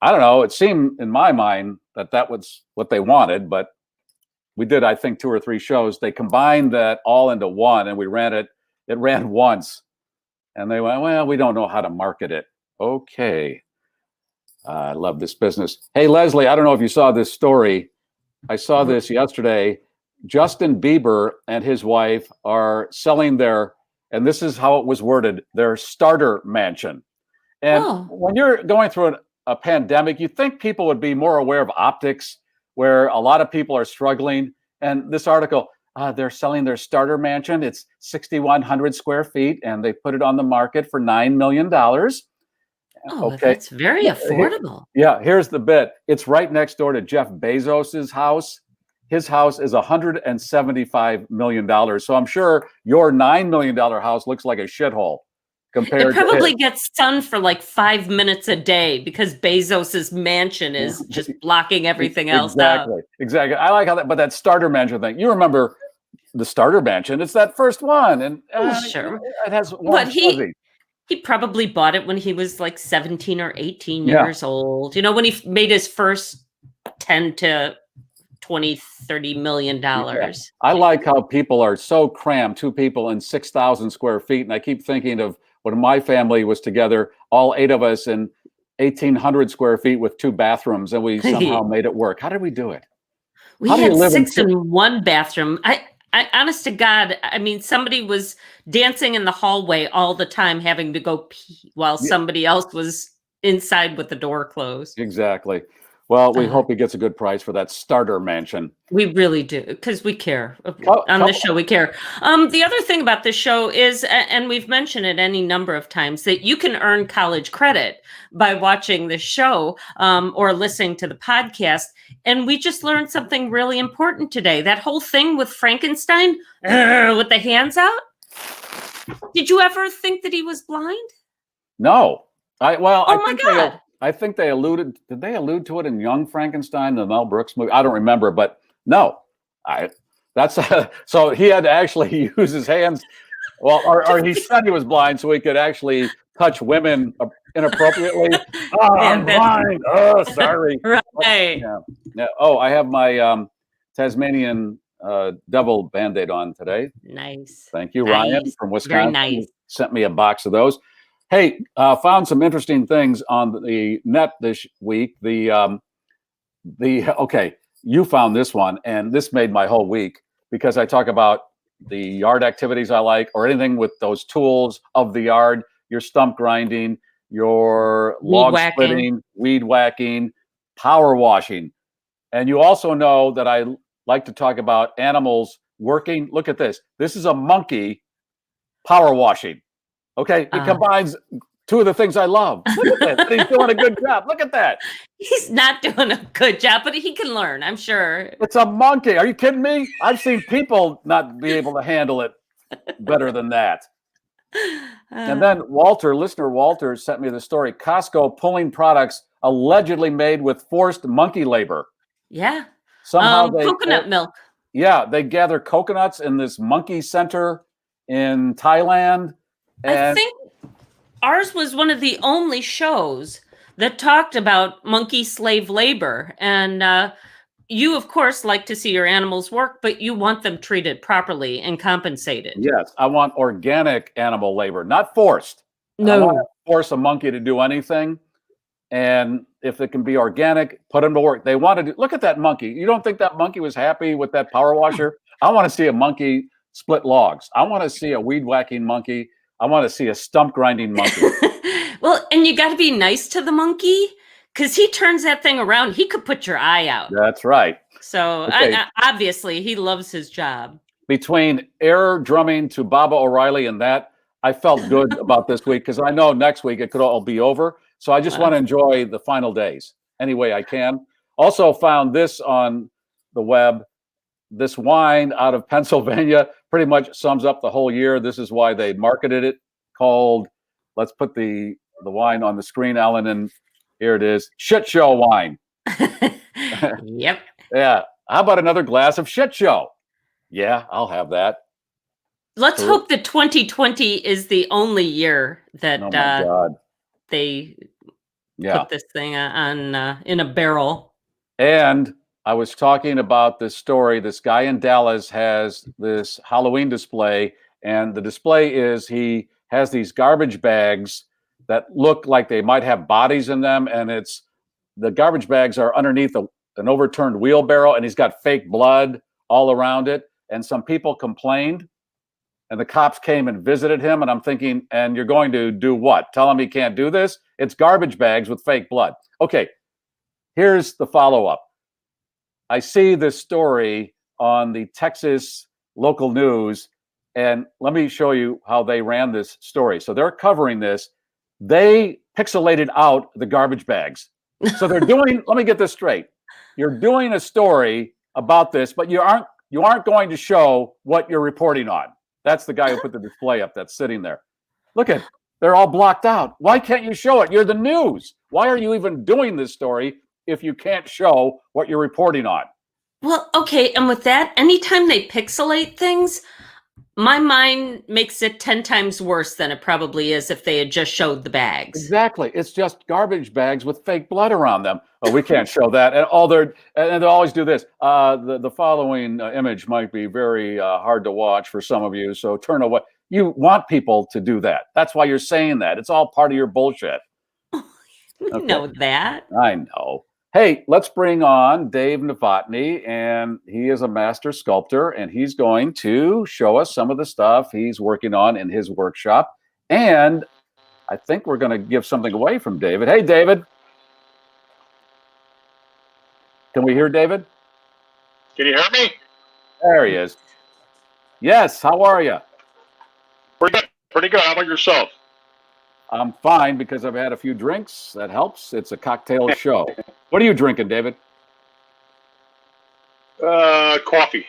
I don't know, it seemed in my mind that was what they wanted, but we did, I think, 2 or 3 shows. They combined that all into one, and we ran it. It ran once. And they went, well, we don't know how to market it. Okay. I love this business. Hey, Leslie, I don't know if you saw this story. I saw this yesterday. Justin Bieber and his wife are selling and this is how it was worded, their starter mansion. And when you're going through a pandemic, you think people would be more aware of optics, where a lot of people are struggling. And this article, they're selling their starter mansion. It's 6,100 square feet, and they put it on the market for $9 million. That's very affordable. Here's the bit. It's right next door to Jeff Bezos's house. His house is $175 million. So I'm sure your $9 million house looks like a shithole compared to it. Probably gets sun for like 5 minutes a day because Bezos's mansion is just blocking everything else out. Exactly. I like how that starter mansion thing. You remember the starter mansion? It's that first one, and sure, it has. But he probably bought it when he was like 17 or 18 years old. When he made his first 10 to 20, $30 million. I like how people are so crammed, 2 people in 6,000 square feet. And I keep thinking of when my family was together, all 8 of us in 1,800 square feet with 2 bathrooms, and we somehow made it work. How did we do it? We had 6 in one bathroom. I honest to God, I mean, somebody was dancing in the hallway all the time, having to go pee while somebody else was inside with the door closed. Exactly. Well, we hope he gets a good price for that starter mansion. We really do, because we care. On this show, we care. The other thing about this show is, and we've mentioned it any number of times, that you can earn college credit by watching this show or listening to the podcast. And we just learned something really important today. That whole thing with Frankenstein with the hands out. Did you ever think that he was blind? No. I think they alluded. Did they allude to it in Young Frankenstein, the Mel Brooks movie? I don't remember, but no. So he had to actually use his hands. Well, or he said he was blind, so he could actually touch women inappropriately. Oh, I'm blind. Oh, sorry. Right. Yeah. Oh, I have my Tasmanian devil Band-Aid on today. Nice. Thank you, Ryan from Wisconsin. Very nice. Sent me a box of those. Hey, found some interesting things on the net this week. Okay, you found this one, and this made my whole week because I talk about the yard activities I like, or anything with those tools of the yard, your stump grinding, your log splitting, weed whacking, power washing. And you also know that I like to talk about animals working. Look at this. This is a monkey power washing. Okay, it combines 2 of the things I love. Look at that. He's doing a good job. Look at that. He's not doing a good job, but he can learn, I'm sure. It's a monkey. Are you kidding me? I've seen people not be able to handle it better than that. And then listener Walter sent me the story. Costco pulling products allegedly made with forced monkey labor. Yeah. Somehow coconut milk. Yeah, they gather coconuts in this monkey center in Thailand. I think ours was one of the only shows that talked about monkey slave labor. And you, of course, like to see your animals work, but you want them treated properly and compensated. Yes, I want organic animal labor, not forced. No. I want to force a monkey to do anything. And if it can be organic, put them to work. They want to do. Look at that monkey. You don't think that monkey was happy with that power washer? I want to see a monkey split logs. I want to see a weed whacking monkey. I want to see a stump grinding monkey. Well, and you got to be nice to the monkey because he turns that thing around. He could put your eye out. That's right. So obviously he loves his job. Between air drumming to Baba O'Reilly and that, I felt good about this week because I know next week it could all be over. So I just want to enjoy the final days any way I can. Also found this on the web. This wine out of Pennsylvania pretty much sums up the whole year. This is why they marketed it, called, let's put the wine on the screen, Alan, and here it is, Shit Show wine. Yep. Yeah. How about another glass of Shit Show? Yeah, I'll have that. Let's hope that 2020 is the only year that they put this thing on in a barrel. And I was talking about this story. This guy in Dallas has this Halloween display, and the display is he has these garbage bags that look like they might have bodies in them, and the garbage bags are underneath an overturned wheelbarrow, and he's got fake blood all around it. And some people complained, and the cops came and visited him, and I'm thinking, and you're going to do what? Tell him he can't do this? It's garbage bags with fake blood. Okay, here's the follow-up. I see this story on the Texas local news, and let me show you how they ran this story. So they're covering this. They pixelated out the garbage bags. So they're doing, let me get this straight. You're doing a story about this, but you aren't going to show what you're reporting on. That's the guy who put the display up that's sitting there. Look at, they're all blocked out. Why can't you show it? You're the news. Why are you even doing this story if you can't show what you're reporting on? Well, okay. And with that, anytime they pixelate things, my mind makes it 10 times worse than it probably is if they had just showed the bags. Exactly. It's just garbage bags with fake blood around them. Oh, we can't show that. And they always do this. The following image might be very hard to watch for some of you, so turn away. You want people to do that. That's why you're saying that. It's all part of your bullshit. You know that. I know. Hey, let's bring on Dave Novotny, and he is a master sculptor, and he's going to show us some of the stuff he's working on in his workshop. And I think we're going to give something away from David. Hey, David. Can we hear David? Can you hear me? There he is. Yes, how are you? Pretty good. Pretty good. How about yourself? I'm fine because I've had a few drinks. That helps. It's a cocktail show. What are you drinking, David? Coffee.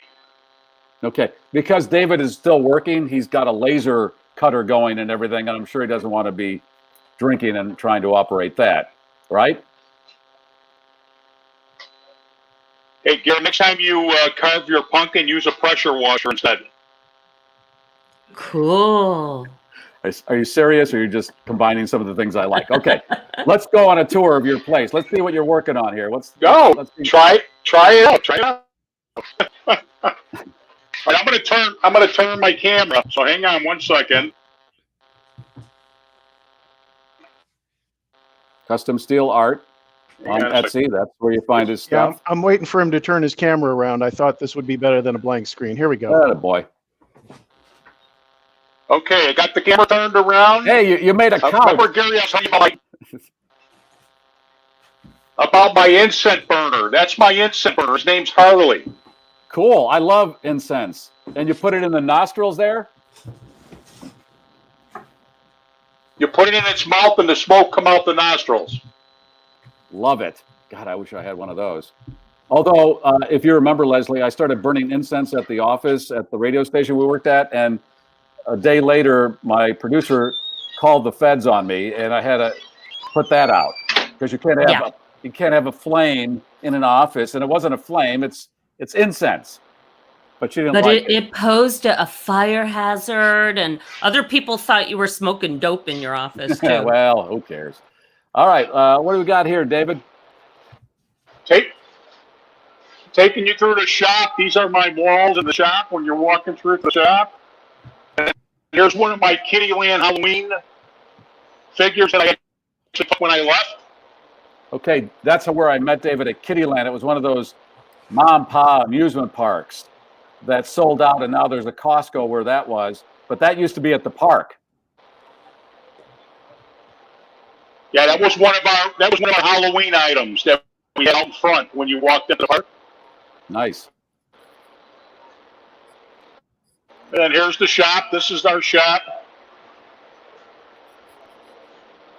Okay. Because David is still working, he's got a laser cutter going and everything, and I'm sure he doesn't want to be drinking and trying to operate that, right? Hey, Garry, next time you carve your pumpkin, use a pressure washer instead. Cool. Are you serious, or are you just combining some of the things I like? Okay, let's go on a tour of your place. Let's see what you're working on here. Let's try it out. Try it out. All right, I'm gonna turn my camera. So hang on 1 second. Custom steel art on Etsy. That's where you find his stuff. Yeah, I'm waiting for him to turn his camera around. I thought this would be better than a blank screen. Here we go. Oh, boy. Okay, I got the camera turned around. Hey, you made a couch. Remember, Garry, I was telling you about my incense burner. That's my incense burner. His name's Harley. Cool. I love incense. And you put it in the nostrils there? You put it in its mouth and the smoke come out the nostrils. Love it. God, I wish I had one of those. Although, if you remember, Leslie, I started burning incense at the office at the radio station we worked at, and a day later, my producer called the feds on me, and I had to put that out because you can't have a flame in an office, and it wasn't a flame; it's incense. But she didn't like it. It posed a fire hazard, and other people thought you were smoking dope in your office too. Well, who cares? All right, what do we got here, David? Taking you through the shop. These are my walls in the shop when you're walking through the shop. And here's one of my Kittyland Halloween figures that I took when I left. Okay, that's where I met David at Kittyland. It was one of those mom and pop amusement parks that sold out, and now there's a Costco where that was. But that used to be at the park. Yeah, that was one of our Halloween items that we had out front when you walked into the park. Nice. And here's the shop. This is our shop.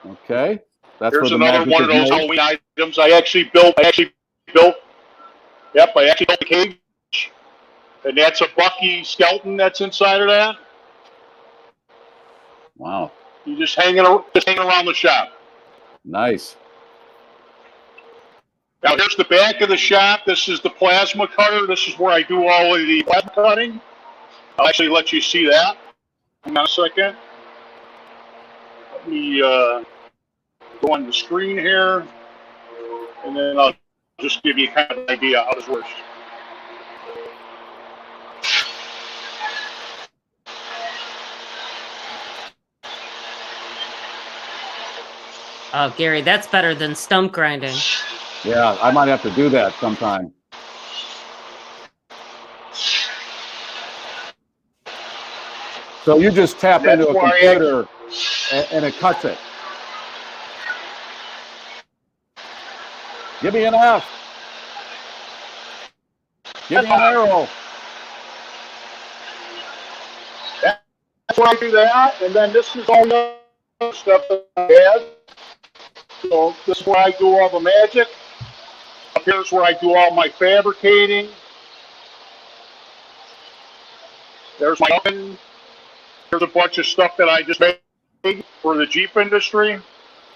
Okay. Here's another one of those Halloween items. I actually built. Yep, I actually built the cage. And that's a Bucky skeleton that's inside of that. Wow. You just hanging around the shop. Nice. Now here's the back of the shop. This is the plasma cutter. This is where I do all of the plasma cutting. I'll actually let you see that. Hang on a second. Let me go on the screen here, and then I'll just give you kind of an idea how this works. Oh, Garry, that's better than stump grinding. Yeah, I might have to do that sometime. So you just tap into a computer and it cuts it. Give me an F. Give me an arrow. That's where I do that, and then this is all the stuff that I have. So this is where I do all the magic. Up here is where I do all my fabricating. There's my oven. There's a bunch of stuff that I just made for the Jeep industry.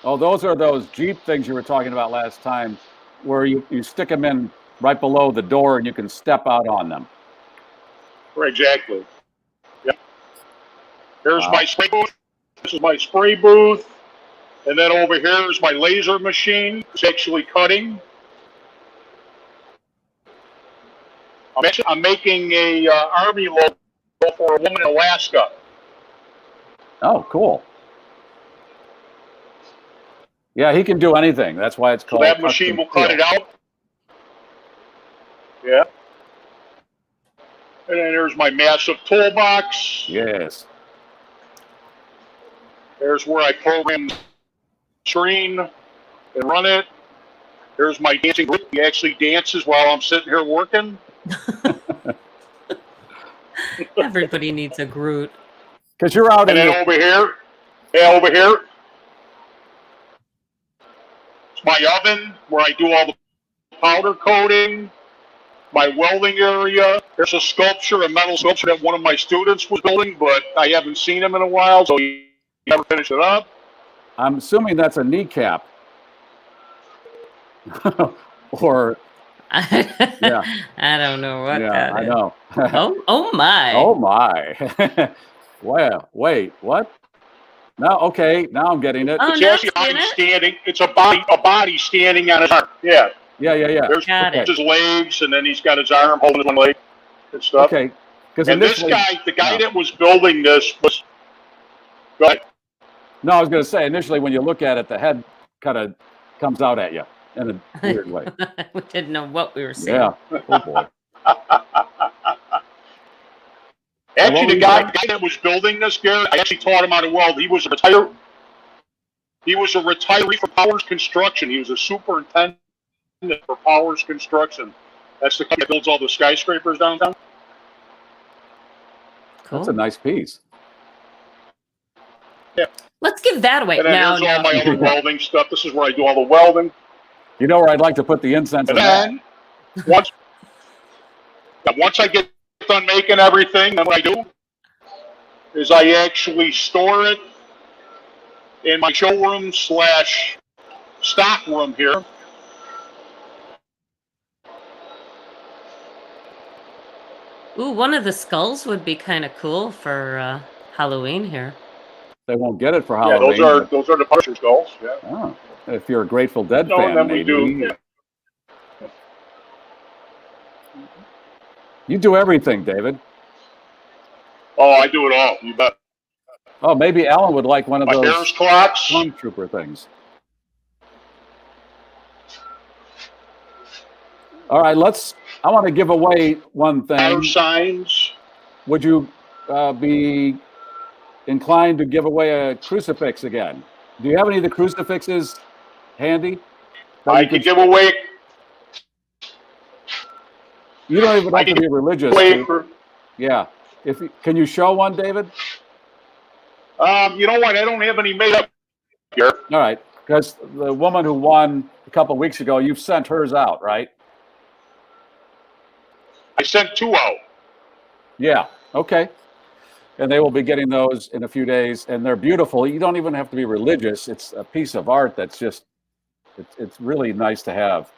Oh, those are those Jeep things you were talking about last time, where you stick them in right below the door and you can step out on them. Right, exactly. Yep. Here's my spray booth. This is my spray booth. And then over here is my laser machine. It's actually cutting. I'm making a Army logo for a woman in Alaska. Oh, cool. Yeah, he can do anything. That's why it's So called. that machine will cut it out. Yeah. And then there's my massive toolbox. Yes. There's where I program the screen and run it. There's my dancing group. He actually dances while I'm sitting here working. Everybody needs a Groot. Because you're out and in then over here, over here, it's my oven where I do all the powder coating. My welding area. There's a sculpture, a metal sculpture that one of my students was building, but I haven't seen him in a while, so he never finished it up. I'm assuming that's a kneecap. Or yeah. I don't know what Yeah, that I is. know. Oh my. Oh my. Well, wait, what? Now, okay, now I'm getting it. Oh, It's no, actually a body standing. It's a body standing on his arm. Yeah. Yeah. There's Got it. his legs, and then he's got his arm holding one leg and stuff. Okay. And this guy, the guy that was building this was. Go ahead. No, I was going to say, initially when you look at it, the head kind of comes out at you in a weird way. We didn't know what we were seeing. Yeah. Oh, boy. Actually, the guy that was building this, Garry, I actually taught him how to weld. He was a retiree for Powers Construction. He was a superintendent for Powers Construction. That's the company that builds all the skyscrapers downtown. Cool. That's a nice piece. Yeah. Let's give that away. And then No, there's all no. my other welding stuff. This is where I do all the welding. You know where I'd like to put the incense? And in then once I get done making everything, then what I do is I actually store it in my showroom / stock room here. Ooh, one of the skulls would be kind of cool for Halloween here. They won't get it for Yeah, Halloween. those are the Punisher skulls. Yeah. Oh, if you're a Grateful Dead No, fan, and then we maybe. do. Yeah. You do everything, David. Oh, I do it all. You bet. Oh, maybe Alan would like one of My those Bears clocks. Stormtrooper things. All right, I want to give away one thing. Better signs. Would you be inclined to give away a crucifix again? Do you have any of the crucifixes handy? I could give away. You don't even have to be religious. Yeah. Can you show one, David? You know what? I don't have any made up here. All right, because the woman who won a couple of weeks ago, you've sent hers out, right? I sent 2 out. Yeah. Okay. And they will be getting those in a few days, and they're beautiful. You don't even have to be religious. It's a piece of art that's just, it's really nice to have.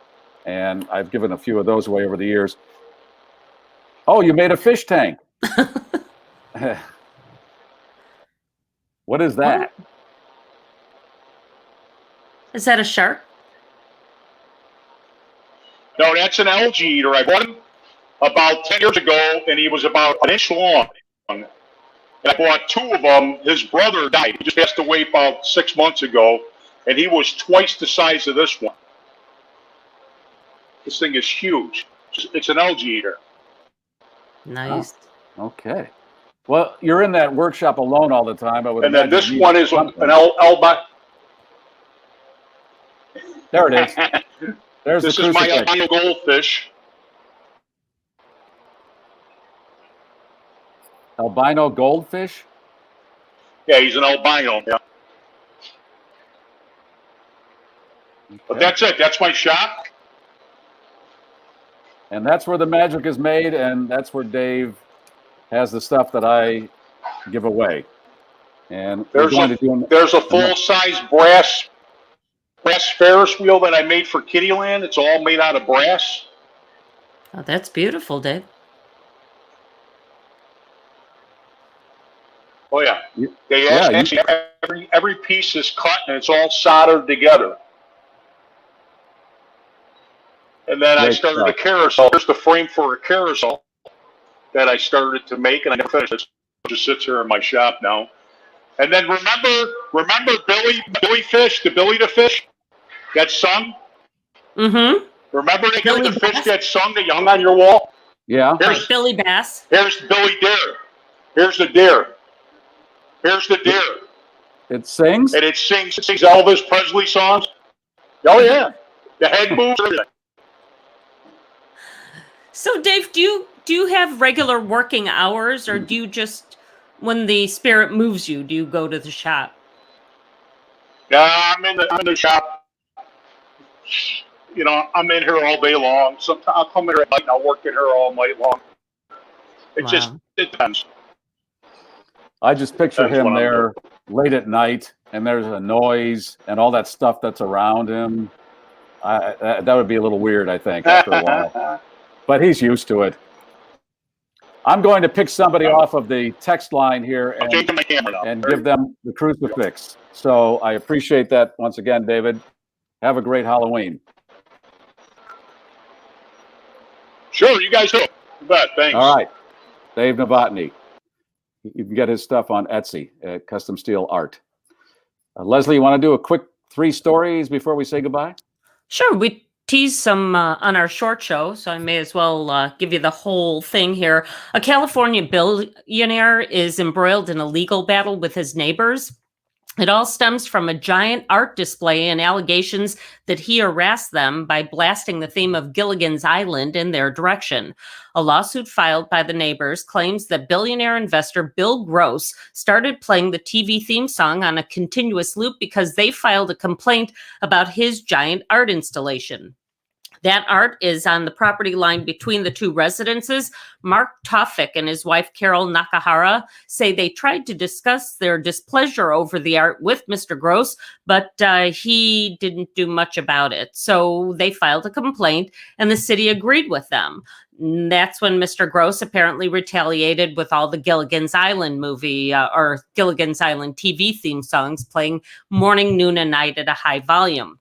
And I've given a few of those away over the years. Oh, you made a fish tank. What is that? Is that a shark? No, that's an algae eater. I bought him about 10 years ago, and he was about an inch long. And I bought 2 of them. His brother died. He just passed away about 6 months ago, and he was twice the size of this one. This thing is huge. It's an algae eater. Nice. Oh, okay. Well, you're in that workshop alone all the time. I would. And then this imagine one is an albino. There it is. There's This the is my crucifix. albino goldfish. Albino goldfish? Yeah, he's an albino. Yeah. But that's it. That's my shop. And that's where the magic is made, and that's where Dave has the stuff that I give away. And There's a full-size brass Ferris wheel that I made for Kittyland. It's all made out of brass. Oh, that's beautiful, Dave. Oh yeah, every piece is cut and it's all soldered together. And then I started a carousel. There's the frame for a carousel that I started to make, and I never finished it. It just sits here in my shop now. And then remember Billy Fish, the Billy the Fish that sung? Mm-hmm. Remember the Billy the fish Bass? that sung that hung on your wall? Yeah. Right, Billy Bass. Here's Billy Deer. Here's the deer. Here's the deer. It sings? And it sings Elvis Presley songs. Oh yeah. The head moves, everything. So, Dave, do you have regular working hours, or do you just, when the spirit moves you, do you go to the shop? Yeah, I'm in the shop. You know, I'm in here all day long. Sometimes I'll come in here at night and I'll work in here all night long. It depends. I just picture him there late at night, and there's a noise and all that stuff that's around him. That would be a little weird, I think, after a while. But he's used to it. I'm going to pick somebody off of the text line here and give them the crucifix. So I appreciate that once again, David. Have a great Halloween. Sure, you guys do. You bet. Thanks. All right. Dave Novotny. You can get his stuff on Etsy at Custom Steel Art. Leslie, you want to do a quick 3 stories before we say goodbye? Sure. We teased some on our short show, so I may as well give you the whole thing here. A California billionaire is embroiled in a legal battle with his neighbors. It all stems from a giant art display and allegations that he harassed them by blasting the theme of Gilligan's Island in their direction. A lawsuit filed by the neighbors claims that billionaire investor Bill Gross started playing the TV theme song on a continuous loop because they filed a complaint about his giant art installation. That art is on the property line between the 2 residences. Mark Tofik and his wife, Carol Nakahara, say they tried to discuss their displeasure over the art with Mr. Gross, but he didn't do much about it. So they filed a complaint, and the city agreed with them. That's when Mr. Gross apparently retaliated with all the Gilligan's Island movie or Gilligan's Island TV theme songs playing morning, noon, and night at a high volume.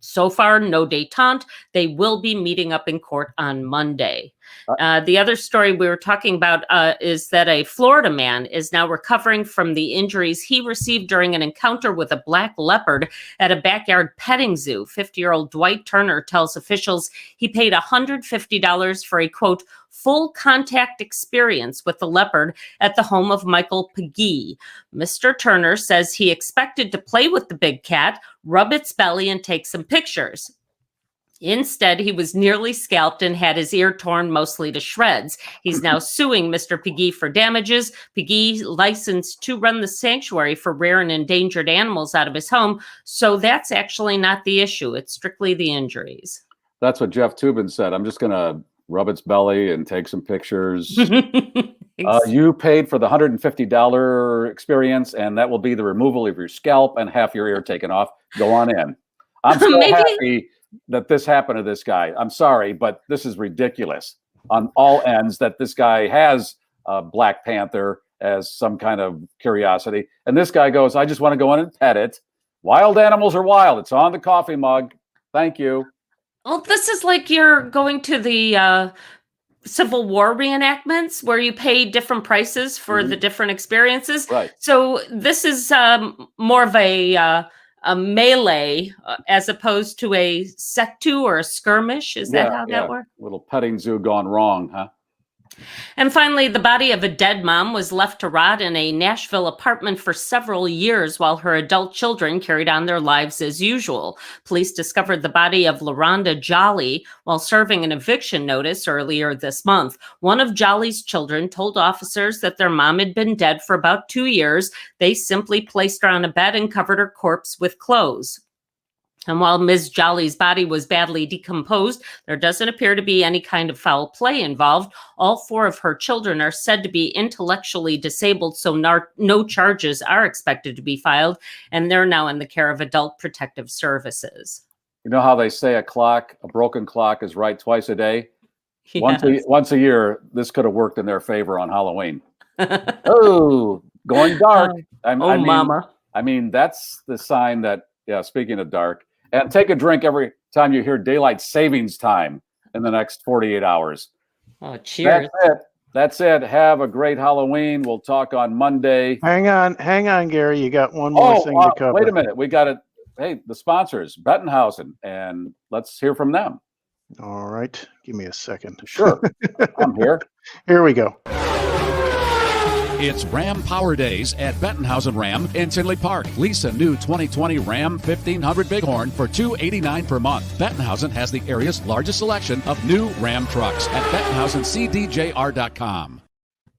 So far, no détente. They will be meeting up in court on Monday. The other story we were talking about is that a Florida man is now recovering from the injuries he received during an encounter with a black leopard at a backyard petting zoo. 50-year-old Dwight Turner tells officials he paid $150 for a, quote, full contact experience with the leopard at the home of Michael Pegee. Mr. Turner says he expected to play with the big cat, rub its belly, and take some pictures. Instead, he was nearly scalped and had his ear torn mostly to shreds. He's now suing Mr. Pegee for damages. Pegee licensed to run the sanctuary for rare and endangered animals out of his home, so that's actually not the issue. It's strictly the injuries. That's what Jeff Toobin said. I'm just going to rub its belly and take some pictures. You paid for the $150 experience, and that will be the removal of your scalp and half your ear taken off. Go on in. I'm so happy that this happened to this guy. I'm sorry, but this is ridiculous on all ends that this guy has Black Panther as some kind of curiosity. And this guy goes, I just want to go in and pet it. Wild animals are wild. It's on the coffee mug. Thank you. Well, this is like you're going to the Civil War reenactments where you pay different prices for the different experiences. Right. So this is more of a melee as opposed to a sectu or a skirmish. Is that how that works? Little petting zoo gone wrong, huh? And finally, the body of a dead mom was left to rot in a Nashville apartment for several years while her adult children carried on their lives as usual. Police discovered the body of LaRonda Jolly while serving an eviction notice earlier this month. One of Jolly's children told officers that their mom had been dead for about 2 years. They simply placed her on a bed and covered her corpse with clothes. And while Ms. Jolly's body was badly decomposed, there doesn't appear to be any kind of foul play involved. All 4 of her children are said to be intellectually disabled, so no charges are expected to be filed, and they're now in the care of Adult Protective Services. You know how they say a broken clock is right twice a day? Yes. Once a year, this could have worked in their favor on Halloween. Oh, going dark. Mama. I mean, that's the sign that, speaking of dark, and take a drink every time you hear daylight savings time in the next 48 hours. Oh, cheers. That's it. That's it. Have a great Halloween. We'll talk on Monday. Hang on, Gary. You got one more thing to cover. Wait a minute. We got it. Hey, the sponsors, Bettenhausen, and let's hear from them. All right. Give me a second. Sure. I'm here. Here we go. It's Ram Power Days at Bettenhausen Ram in Tinley Park. Lease a new 2020 Ram 1500 Bighorn for $289 per month. Bettenhausen has the area's largest selection of new Ram trucks at BettenhausenCDJR.com.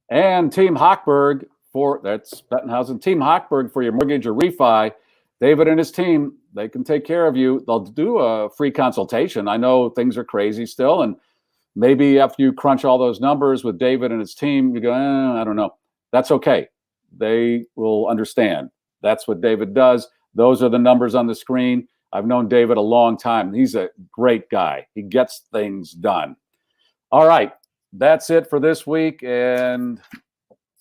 And Team Hochberg that's Bettenhausen. Team Hochberg for your mortgage or refi. David and his team, they can take care of you. They'll do a free consultation. I know things are crazy still, and maybe after you crunch all those numbers with David and his team, you go, I don't know. That's okay. They will understand. That's what David does. Those are the numbers on the screen. I've known David a long time. He's a great guy. He gets things done. All right. That's it for this week. And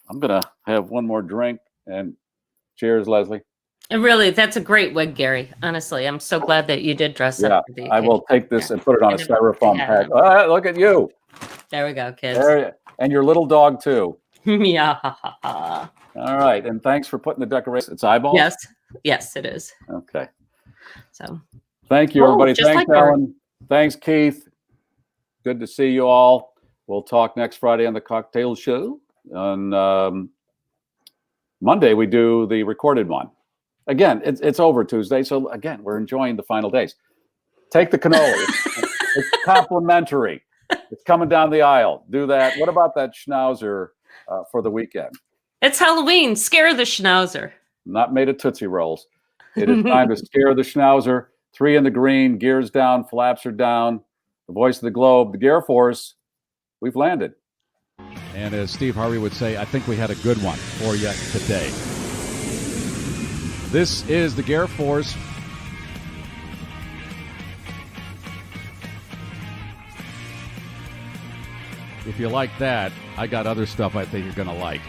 I'm going to have one more drink. And cheers, Leslie. And really, that's a great wig, Gary. Honestly, I'm so glad that you did dress up. For the I will take this and put it on a styrofoam pack. Look at you. There we go, kids. And your little dog, too. Yeah. All right. And thanks for putting the decoration. It's eyeballs? Yes, it is. Okay. So thank you, everybody. Thanks, like Ellen. Thanks, Keith. Good to see you all. We'll talk next Friday on the Cocktail Show. On Monday, we do the recorded one. Again, it's over Tuesday. So, again, we're enjoying the final days. Take the cannoli. It's complimentary. It's coming down the aisle. Do that. What about that schnauzer for the weekend? It's Halloween. Scare the schnauzer. Not made of Tootsie Rolls. It is time to scare the schnauzer. 3 in the green, gears down, flaps are down. The voice of the globe, the Garrforce. We've landed. And as Steve Harvey would say, I think we had a good one for you today. This is the Garrforce. If you like that, I got other stuff I think you're going to like.